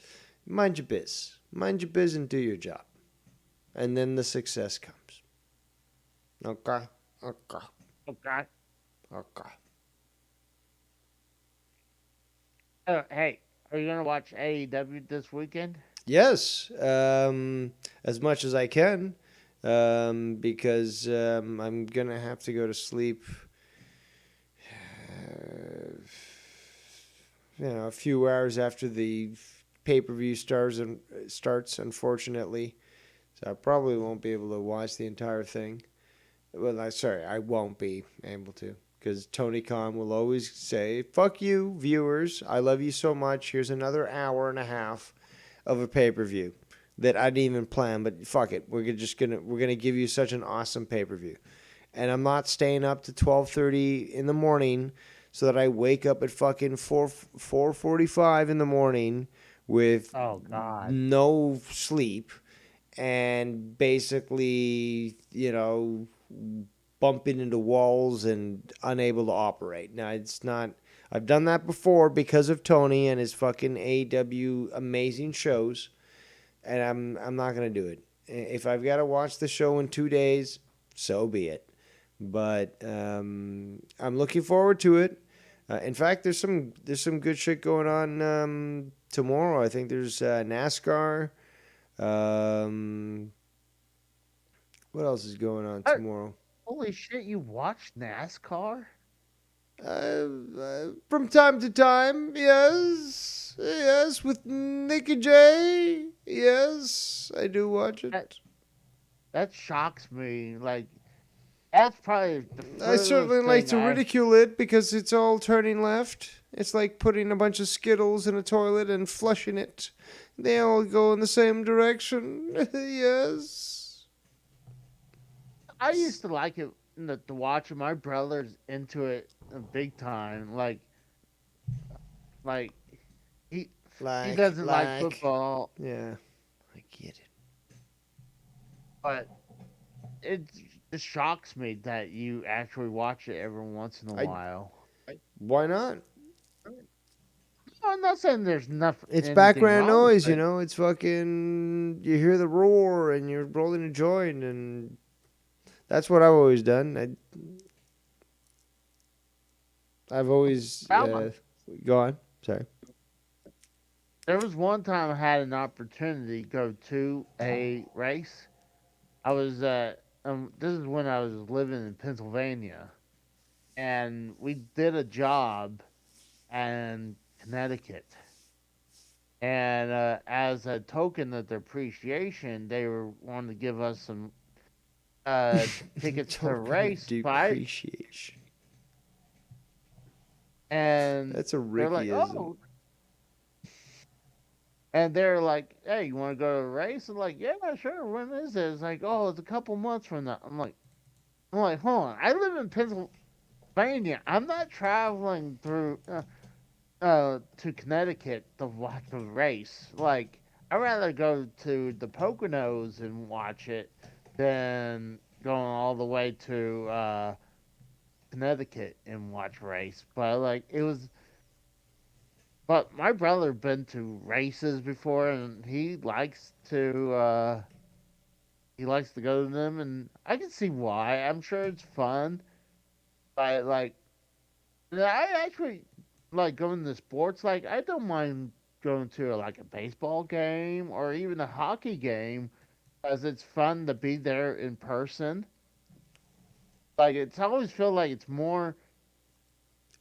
mind your biz. Mind your biz and do your job. And then the success comes. Okay. Okay. Okay. Okay. Hey, are you gonna watch AEW this weekend? Yes, as much as I can, because I'm gonna have to go to sleep. A few hours after the pay-per-view starts, unfortunately, so I probably won't be able to watch the entire thing. Well, I won't be able to. Because Tony Khan will always say, "Fuck you, viewers. I love you so much. Here's another hour and a half of a pay-per-view that I didn't even plan, but fuck it. We're gonna give you such an awesome pay-per-view." And I'm not staying up to 12:30 in the morning so that I wake up at fucking 4:45 in the morning with Oh God. no sleep and basically, bumping into walls and unable to operate. Now, it's not. I've done that before because of Tony and his fucking AEW amazing shows, and I'm not gonna do it. If I've got to watch the show in 2 days, so be it. But I'm looking forward to it. In fact, there's some good shit going on tomorrow. I think there's NASCAR. What else is going on tomorrow? Holy shit! You watched NASCAR? From time to time, yes, with Nicky J. Yes, I do watch it. That shocks me. Like, that's probably the I certainly like to thing ridicule it because it's all turning left. It's like putting a bunch of Skittles in a toilet and flushing it. They all go in the same direction. Yes. I used to like it to watch it. My brother's into it big time. Like he doesn't like football. Yeah, I get it. But it's it shocks me that you actually watch it every once in a while. Why not? I'm not saying there's nothing. It's anything background wrong with noise, you it. know. It's fucking. You hear the roar, and you're rolling a joint, and that's what I've always done. I've always go on. Sorry. There was one time I had an opportunity to go to a race. I was this is when I was living in Pennsylvania, and we did a job in Connecticut. And as a token of their appreciation, they were wanting to give us some tickets to race. Depreciation. And That's a they're like, Rickyism. oh. And they're like, hey, you want to go to a race? I'm like, yeah, sure. When is it? It's like, oh, it's a couple months from now. I'm like, hold on. I live in Pennsylvania. I'm not traveling through to Connecticut to watch a race. Like, I'd rather go to the Poconos and watch it than going all the way to Connecticut and watch a race. But like, it was. But my brother been to races before, and he likes to go to them, and I can see why. I'm sure it's fun, but like, I actually like going to sports. Like, I don't mind going to like a baseball game or even a hockey game, as it's fun to be there in person. Like, it's I always feel like it's more.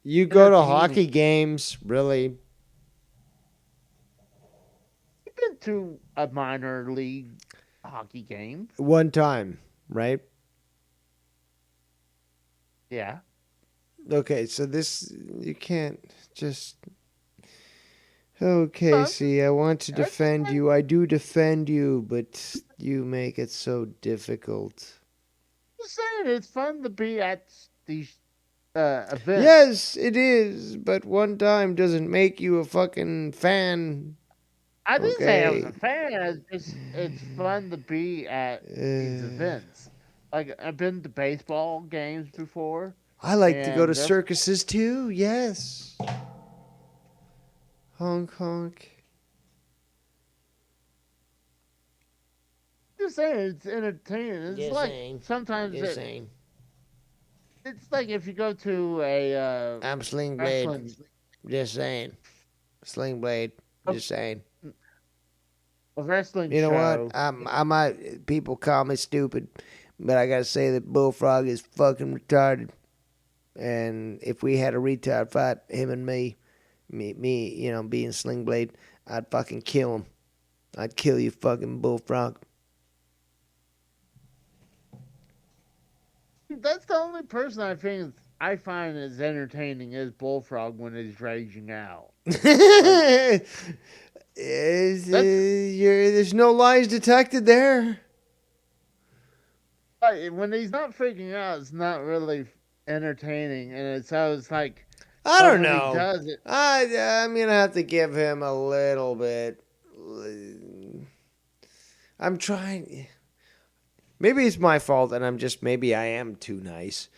You go to entertaining. hockey games, really? I've been to a minor league hockey game. One time, right? Yeah. Okay, so this you can't just. Oh, Casey, I want to defend you. I do defend you, but you make it so difficult. Just saying, it's fun to be at these events. Yes, it is, but one time doesn't make you a fucking fan. I didn't say I was a Okay. fan. It's fun to be at these events. Like, I've been to baseball games before. I like to go to and they're- circuses too. Yes. Honk honk. Just saying, it's entertaining. It's Just like saying. sometimes Just saying. it's like if you go to a I'm Sling Blade. wrestling- Just saying. Sling Blade. Just saying. a wrestling You know show. what? I might. People call me stupid, but I gotta say that Bullfrog is fucking retarded. And if we had a retard fight, him and me, you know, being Sling Blade, I'd fucking kill him. I'd kill you, fucking Bullfrog. That's the only person I find is entertaining is Bullfrog when he's raging out. There's no lies detected there. Like, when he's not freaking out, it's not really entertaining, and it's like I but don't when know. He does it. I'm gonna have to give him a little bit. I'm trying. Maybe it's my fault, and maybe I am too nice.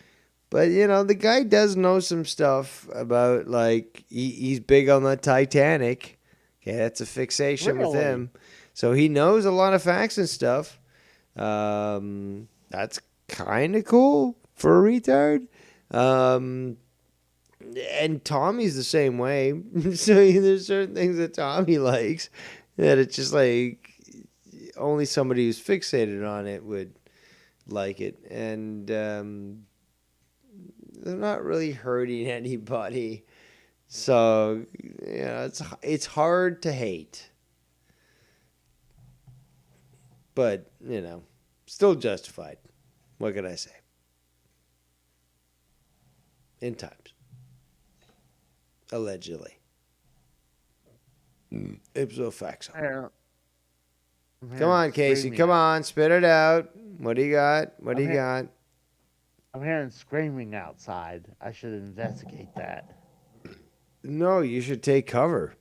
But you know, the guy does know some stuff about like he's big on the Titanic. Okay, that's a fixation with Really? him. So he knows a lot of facts and stuff. That's kind of cool for a retard. And Tommy's the same way. So there's certain things that Tommy likes that it's just like only somebody who's fixated on it would like it. And they're not really hurting anybody. So, yeah, it's hard to hate. But, you know, still justified. What can I say? In times. Allegedly. Ipso facto. Come on, Casey. Come on. Spit it out. What do you got? What do you got? I'm hearing screaming outside. I should investigate that. No, you should take cover.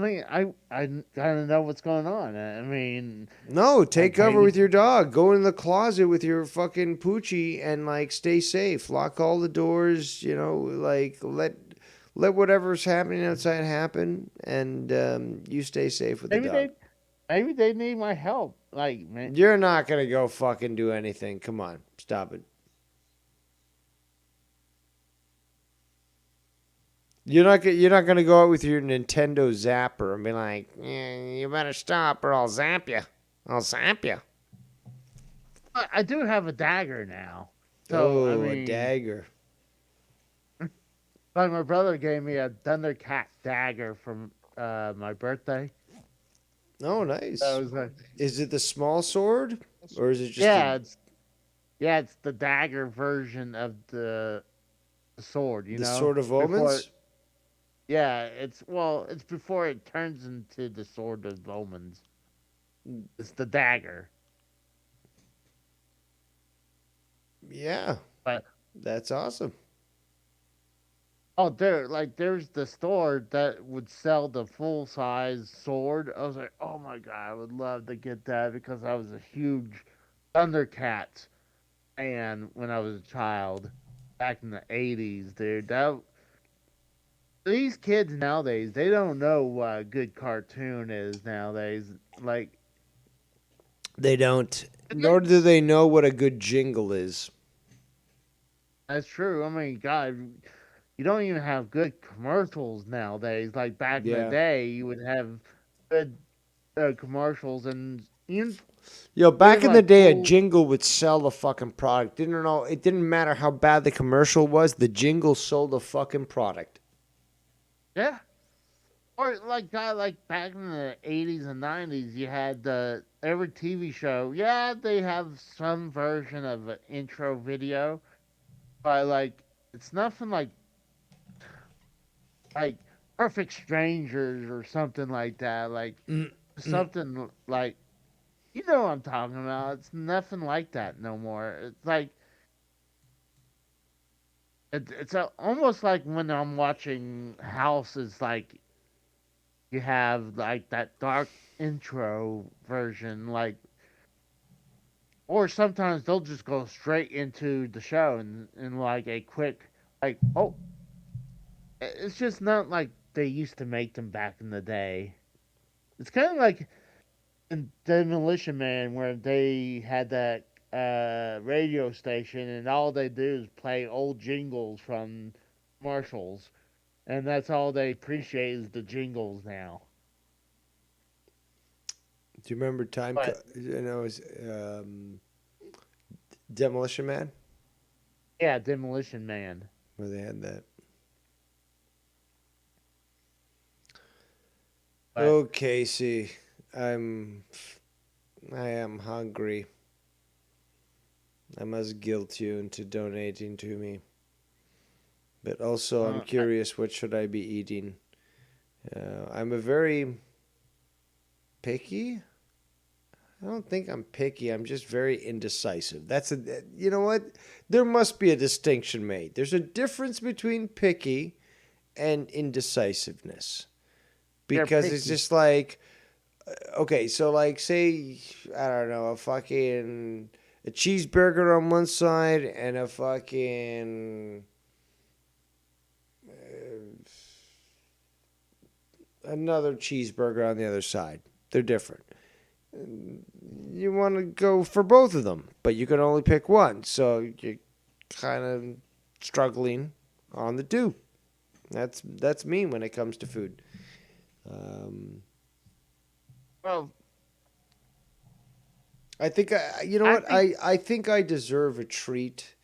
I kind of know what's going on. I mean, No, take cover maybe- with your dog. Go in the closet with your fucking poochie and like stay safe. Lock all the doors. You know, like let whatever's happening outside happen, and you stay safe with the dog. maybe they need my help. Like, man, You're not gonna go fucking do anything. Come on, stop it. You're not gonna go out with your Nintendo Zapper and be like, yeah, you better stop or I'll zap you. I'll zap you. I do have a dagger now. So, I mean, a dagger. like my brother gave me a Thundercat dagger from my birthday. Oh, nice. So I was like, Is it the small sword, or is it just? it's the dagger version of the sword. You The know, Sword of Before Omens? it- it's before it turns into the Sword of Omens. It's the dagger. Yeah, But that's awesome. oh, there's the store that would sell the full size sword. I was like, oh my god, I would love to get that because I was a huge Thundercats fan when I was a child back in the '80s, dude. These kids nowadays, they don't know what a good cartoon is nowadays. Like, They don't. Nor do they know what a good jingle is. that's true. I mean, God, you don't even have good commercials nowadays. Like back in Yeah. the day, you would have good commercials, and Yo, back in the like day, a cool- jingle would sell the fucking product. It didn't matter how bad the commercial was. The jingle sold the fucking product. yeah. Or like back in the '80s and '90s, you had every TV show. Yeah, they have some version of an intro video, but like it's nothing like Perfect Strangers or something like that. Like something like you know what I'm talking about. It's nothing like that no more. It's like almost like when I'm watching House. It's like you have like that dark intro version, like, or sometimes they'll just go straight into the show and like a quick, like, oh, it's just not like they used to make them back in the day. It's kind of like in Demolition Man where they had that radio station and all they do is play old jingles from commercials, and that's all they appreciate is the jingles now. Do you remember Time? What? You know, it was Demolition Man, Yeah, Demolition Man. where they had that. But- Oh, Casey, I am hungry. I must guilt you into donating to me. But also, I'm curious, what should I be eating? I'm a very picky. I don't think I'm picky. I'm just very indecisive. You know what? There must be a distinction made. There's a difference between picky and indecisiveness. Because it's picky. just like, okay, so like say, I don't know, a cheeseburger on one side and a fucking another cheeseburger on the other side. They're different. You want to go for both of them, but you can only pick one. So you're kind of struggling on the two. That's me when it comes to food. Well, I think I think I deserve a treat.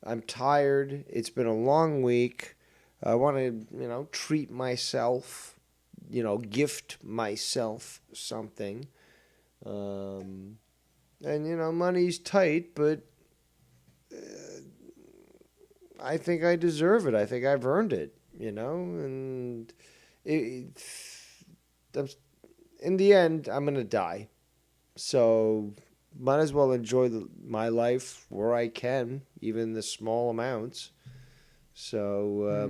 I'm tired. It's been a long week. I want to, treat myself, gift myself something. And money's tight, but I think I deserve it. I think I've earned it, and in the end, I'm going to die. So might as well enjoy my life where I can, even the small amounts. So,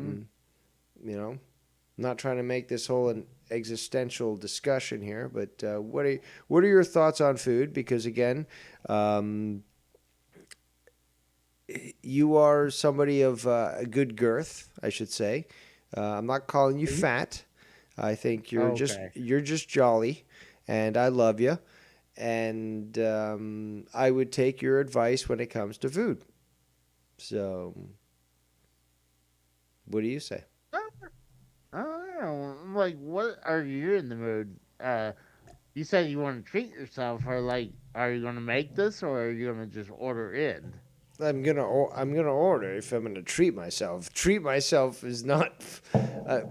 not trying to make this whole existential discussion here, but what are your thoughts on food? Because again, you are somebody of a good girth, I should say. I'm not calling you fat. I think you're just jolly, and I love you. And I would take your advice when it comes to food. So, what do you say? I don't know. Like, what are you in the mood? You said you want to treat yourself, or like, are you gonna make this, or are you gonna just order in? I'm gonna order if I'm gonna treat myself. Treat myself is not.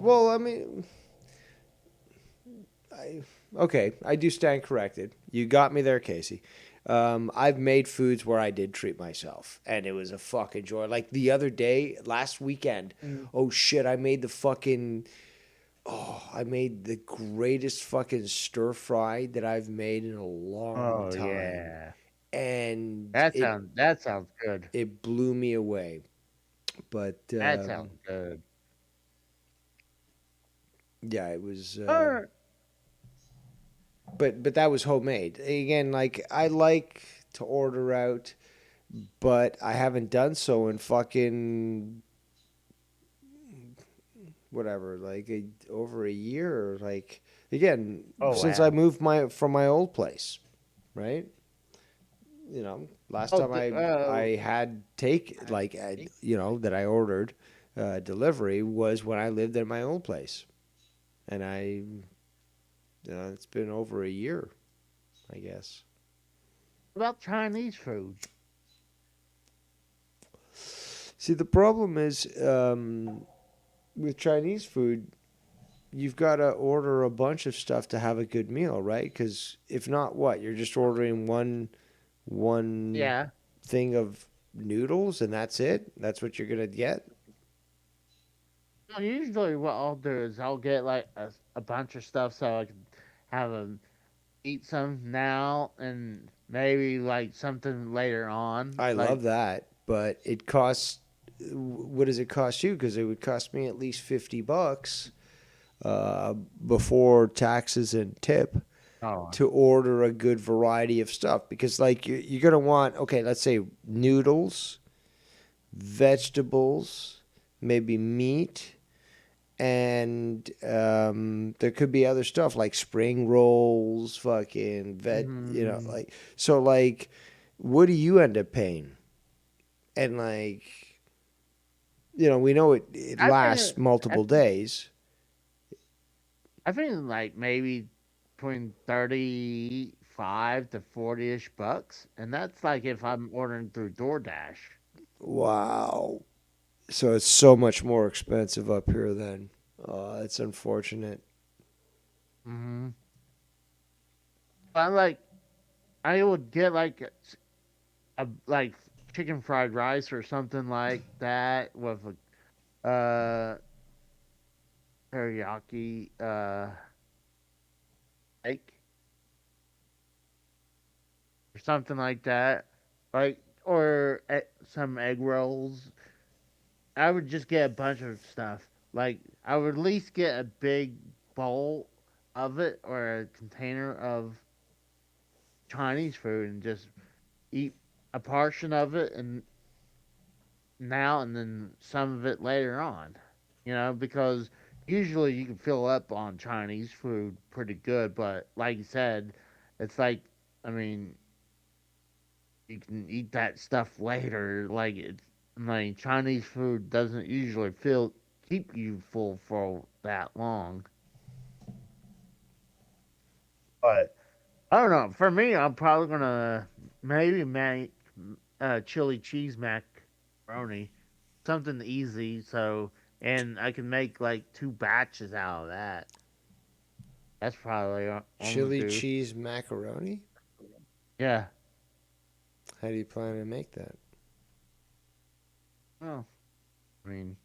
Well, I mean, I do stand corrected. You got me there, Casey. I've made foods where I did treat myself, and it was a fucking joy. Like the other day, last weekend. Oh shit! I made I made the greatest fucking stir fry that I've made in a long time. Yeah. And That sounds good. it blew me away. But That sounds good. yeah, it was. Alright. But that was homemade. Again, like I like to order out, but I haven't done so in fucking whatever, like over a year. Or like again, since I moved from my old place, right? You know, last time I had that I ordered delivery was when I lived in my old place, and it's been over a year, I guess. What about Chinese food? See, the problem is with Chinese food, you've got to order a bunch of stuff to have a good meal, right? Because if not, what? You're just ordering one thing of noodles and that's it? That's what you're going to get? Well, usually what I'll do is I'll get like a bunch of stuff so I can have them eat some now and maybe like something later on. I love that, but it costs. What does it cost you? Because it would cost me at least $50 before taxes and tip to order a good variety of stuff. Because like you're gonna want, okay, let's say noodles, vegetables, maybe meat, and there could be other stuff like spring rolls, fucking like so. Like, what do you end up paying? And like, we know it lasts multiple days. I think like maybe between 35 to 40-ish bucks, and that's like if I'm ordering through DoorDash. Wow. So it's so much more expensive up here then. Oh, it's unfortunate. Mm-hmm. But I would get like a chicken fried rice or something like that with a teriyaki steak or something like that, or some egg rolls. I would just get a bunch of stuff. Like, I would at least get a big bowl of it or a container of Chinese food and just eat a portion of it and then some of it later on. Because usually you can fill up on Chinese food pretty good, but like you said, it's like, I mean, you can eat that stuff later. Chinese food doesn't usually keep you full for that long. But I don't know. For me, I'm probably gonna maybe make chili cheese macaroni, something easy. And I can make like 2 batches out of that. That's probably chili cheese macaroni. Yeah. How do you plan to make that? Oh, I mean,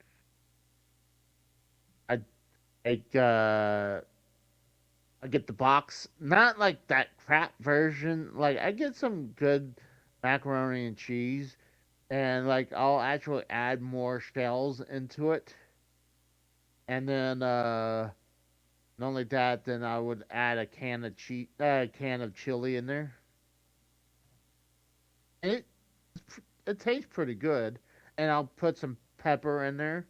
I get the box, not like that crap version. Like I get some good macaroni and cheese, and like I'll actually add more shells into it, and then Not only that, then I would add a can of chili in there. And it tastes pretty good. And I'll put some pepper in there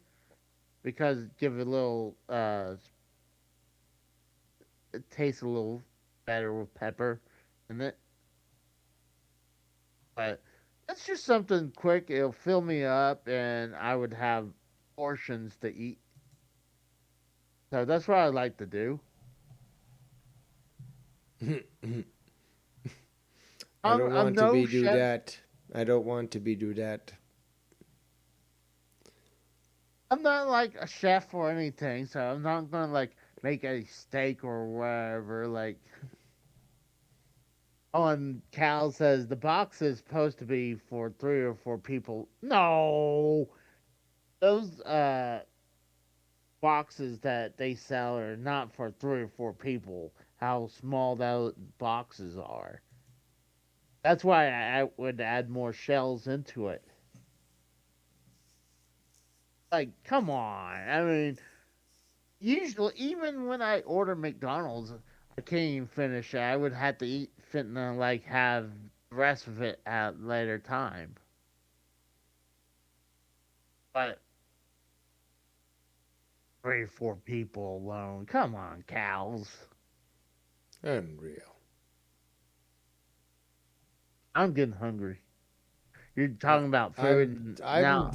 because give it a little it tastes a little better with pepper in it. But it's just something quick. It'll fill me up, and I would have portions to eat. So that's what I like to do. I don't want to no be do chef. that. I don't want to be do that. I'm not like a chef or anything, so I'm not gonna like make a steak or whatever. Like, oh, and Cal says the box is supposed to be for 3 or 4 people. No, those boxes that they sell are not for 3 or 4 people. How small those boxes are. That's why I would add more shells into it. Like, come on. I mean, usually, even when I order McDonald's, I can't even finish it. I would have to eat, like, have the rest of it at a later time. But 3 or 4 people alone. Come on, cows. Unreal. I'm getting hungry. You're talking about food. I'm now.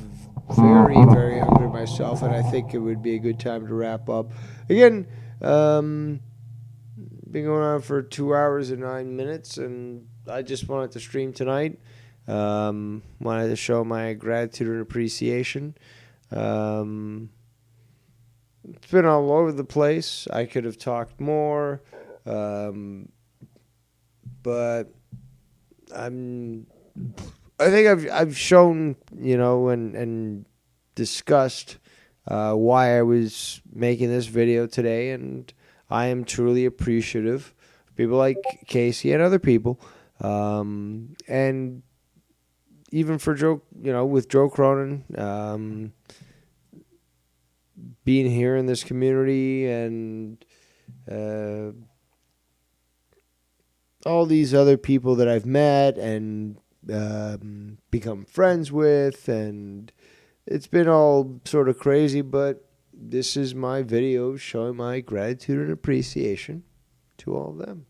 very, very hungry myself, and I think it would be a good time to wrap up. Again, been going on for 2 hours and 9 minutes, and I just wanted to stream tonight. Wanted to show my gratitude and appreciation. It's been all over the place. I could have talked more, but I think I've shown, and discussed why I was making this video today, and I am truly appreciative of people like Casey and other people, and even for Joe, with Joe Cronin, being here in this community, and all these other people that I've met and become friends with, and it's been all sort of crazy, but this is my video showing my gratitude and appreciation to all of them.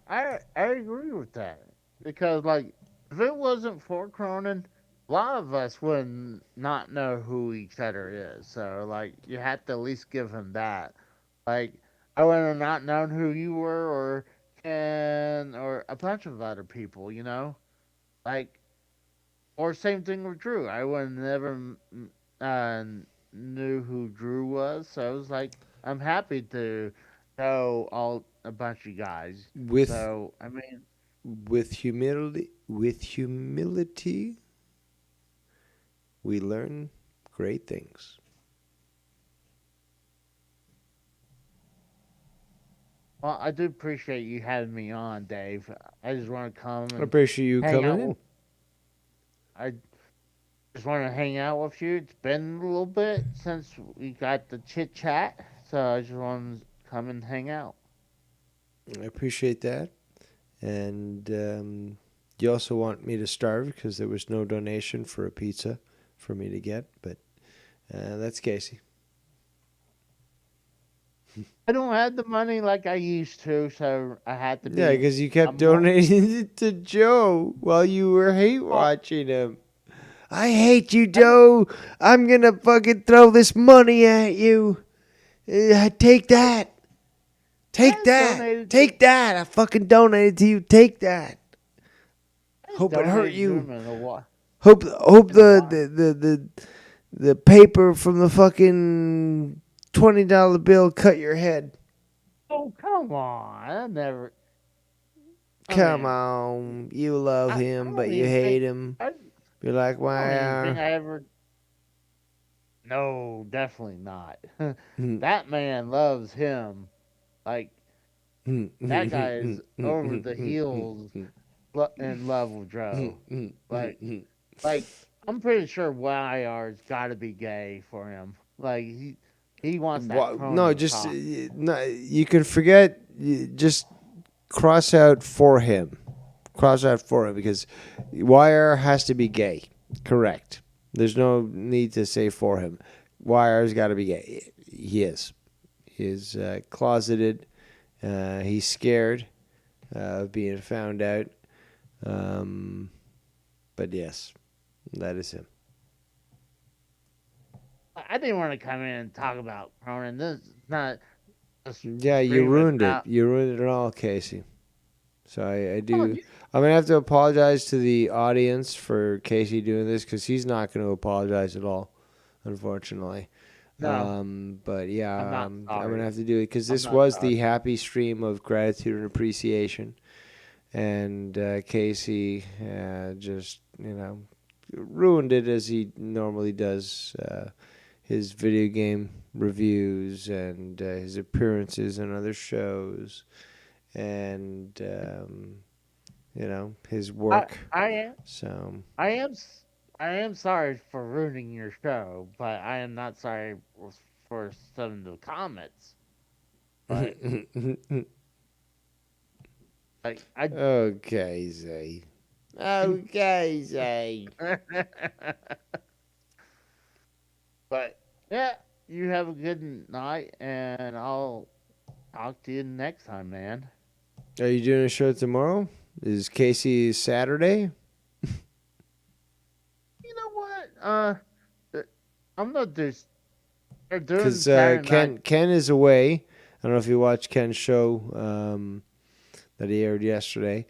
I agree with that, because like if it wasn't for Cronin, a lot of us would not know who each other is. So like you have to at least give him that. Like I would have not known who you were, or Ken, or a bunch of other people. Like, or same thing with Drew. I would have never knew who Drew was. So I was like, I'm happy to know a bunch of guys. With humility, we learn great things. Well, I do appreciate you having me on, Dave. I just want to come. I appreciate you coming in. I just want to hang out with you. It's been a little bit since we got the chit chat, so I just want to come and hang out. I appreciate that. And you also want me to starve because there was no donation for a pizza for me to get, but that's Casey. I don't have the money like I used to, so I had to be... Yeah, because you kept donating it to Joe while you were hate watching him. I hate you, Joe. I'm going to fucking throw this money at you. Take that. Take that. Take that. I fucking donated to you. Take that. Hope it hurt you. Hope the paper from the fucking $20 bill cut your head. Oh, come on. I never... Come on. You love him, but you hate him. You're like, why? No, definitely not. That man loves him. Like, that guy is over the heels in love with Joe. Like, I'm pretty sure YR's got to be gay for him. Like, He wants that. No, Cronin just talk. no, you can forget. Just cross out for him. Cross out for him because YR has to be gay. Correct. There's no need to say for him. YR's got to be gay. He is. He is closeted. He's scared of being found out. But yes, that is him. I didn't want to come in and talk about Cronin. This is not. Yeah, you ruined it. You ruined it all, Casey. So I do. I'm gonna have to apologize to the audience for Casey doing this because he's not going to apologize at all, unfortunately. No. But yeah, I'm not I'm gonna sorry. have to do it because I'm this not was sorry. the happy stream of gratitude and appreciation, and Casey just ruined it as he normally does. His video game reviews and his appearances on other shows, and his work. I am. So I am sorry for ruining your show, but I am not sorry for some of the comments. But, like okay, Zay. Okay, Zay. But yeah, you have a good night, and I'll talk to you next time, man. Are you doing a show tomorrow? Is Casey Saturday? You know what? I'm not just. They're doing Because Saturday night. Ken is away. I don't know if you watched Ken's show that he aired yesterday,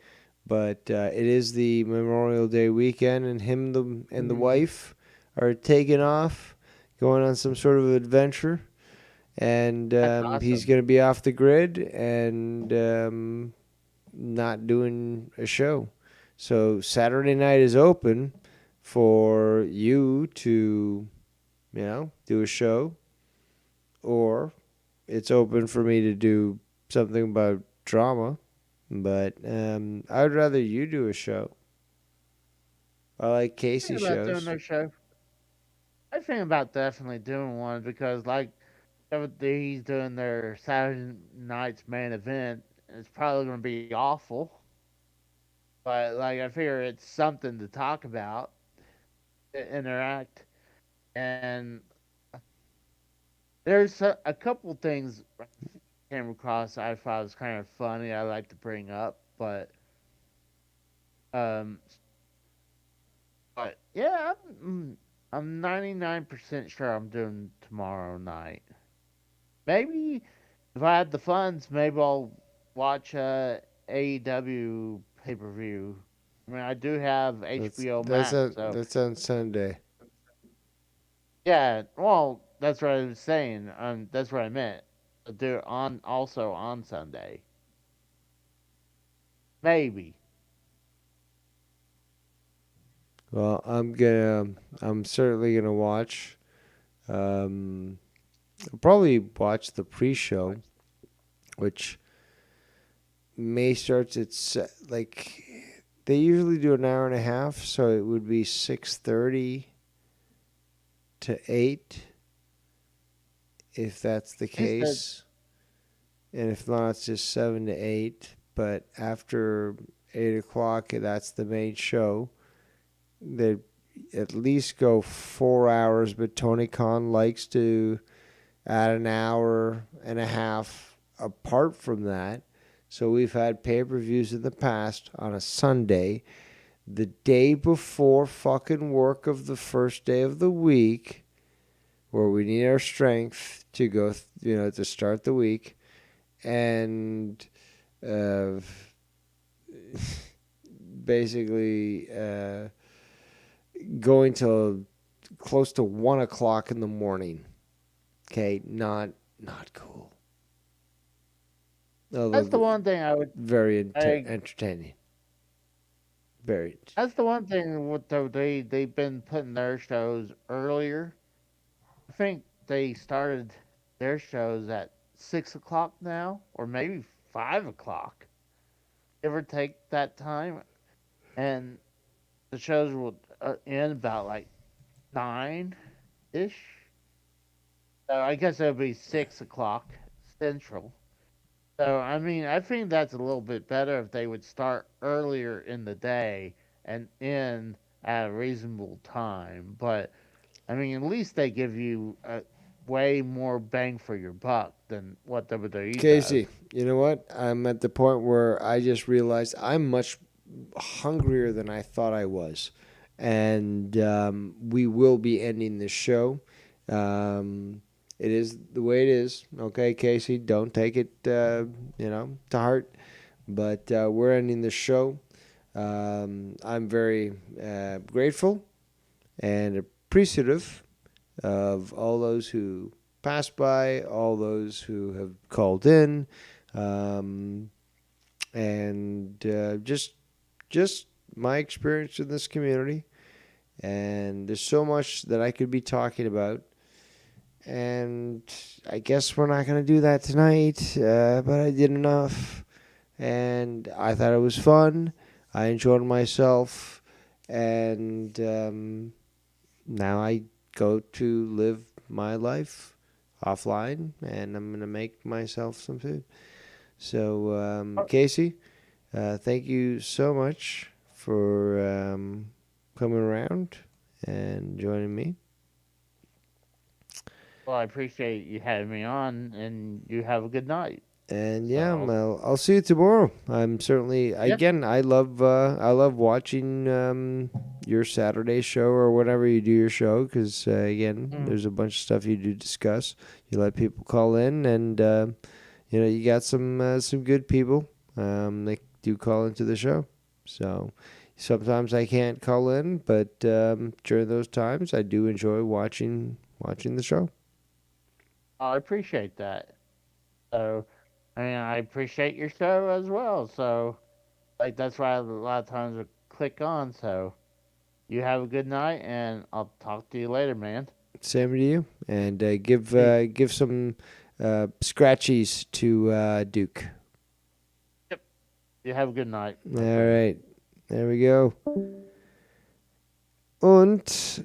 but it is the Memorial Day weekend, and him and the wife are taking off, going on some sort of adventure, and he's going to be off the grid and not doing a show. So Saturday night is open for you to, do a show, or it's open for me to do something about drama. But I would rather you do a show. I like Casey Think about doing shows. their show. I think about definitely doing one because, like, he's doing their Saturday night's main event. It's probably going to be awful, but like I figure it's something to talk about, interact, and there's a couple things I came across I thought was kind of funny. I like to bring up, but yeah, I'm 99% sure I'm doing tomorrow night. Maybe if I had the funds, maybe I'll watch AEW pay-per-view. I mean, I do have HBO Max, so That's on Sunday. yeah. Well, that's what I was saying. That's what I meant. Do it also on Sunday. Maybe. Well, I'm certainly gonna watch. I'll probably watch the pre-show, which may starts at like they usually do an hour and a half, so it would be 6:30 to 8, if that's the case. And if not, it's just 7 to 8. But after 8 o'clock, that's the main show. They at least go 4 hours, but Tony Khan likes to add an hour and a half apart from that. So we've had pay-per-views in the past on a Sunday, the day before fucking work of the first day of the week, where we need our strength to go, to start the week, and basically going till close to 1 o'clock in the morning. Okay, not cool. That's the one thing I would. Very entertaining. Very. That's the one thing with they've been putting their shows earlier. I think they started their shows at 6 o'clock now, or maybe 5 o'clock. Give or take that time, and the shows will end about like 9 ish. So I guess it'll be 6 o'clock Central. So I mean, I think that's a little bit better if they would start earlier in the day and end at a reasonable time. But I mean, at least they give you a way more bang for your buck than what WWE does. Casey, you know what? I'm at the point where I just realized I'm much hungrier than I thought I was. And we will be ending this show. It is the way it is. Okay, Casey, don't take it, to heart. But we're ending the show. I'm very grateful and appreciative of all those who passed by, all those who have called in, and just my experience in this community. And there's so much that I could be talking about. And I guess we're not going to do that tonight, but I did enough. And I thought it was fun. I enjoyed myself. And now I go to live my life offline, and I'm going to make myself some food. So, Casey, thank you so much for coming around and joining me. Well, I appreciate you having me on, and you have a good night. And yeah, I'll see you tomorrow. I'm certainly again. I love watching your Saturday show or whenever you do your show, because again, there's a bunch of stuff you do discuss. You let people call in, and you got some good people. They do call into the show. So sometimes I can't call in, but during those times, I do enjoy watching the show. I appreciate that. So, I mean, I appreciate your show as well. So, that's why a lot of times I click on. So, you have a good night, and I'll talk to you later, man. Same to you. And give some scratchies to Duke. Yep. You have a good night. All right. There we go. Und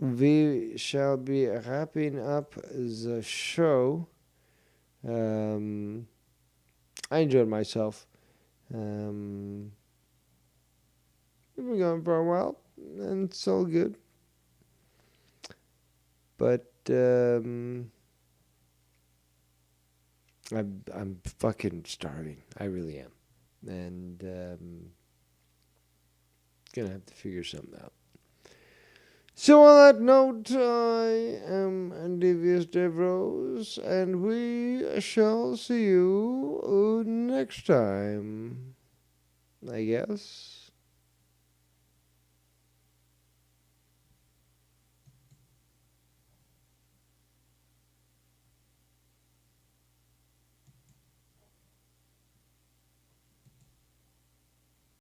we shall be wrapping up the show. I enjoyed myself. We've been going for a while, and it's all good. But I'm fucking starving. I really am, and gonna have to figure something out. So on that note, I am Devious Dave Rose, and we shall see you next time, I guess.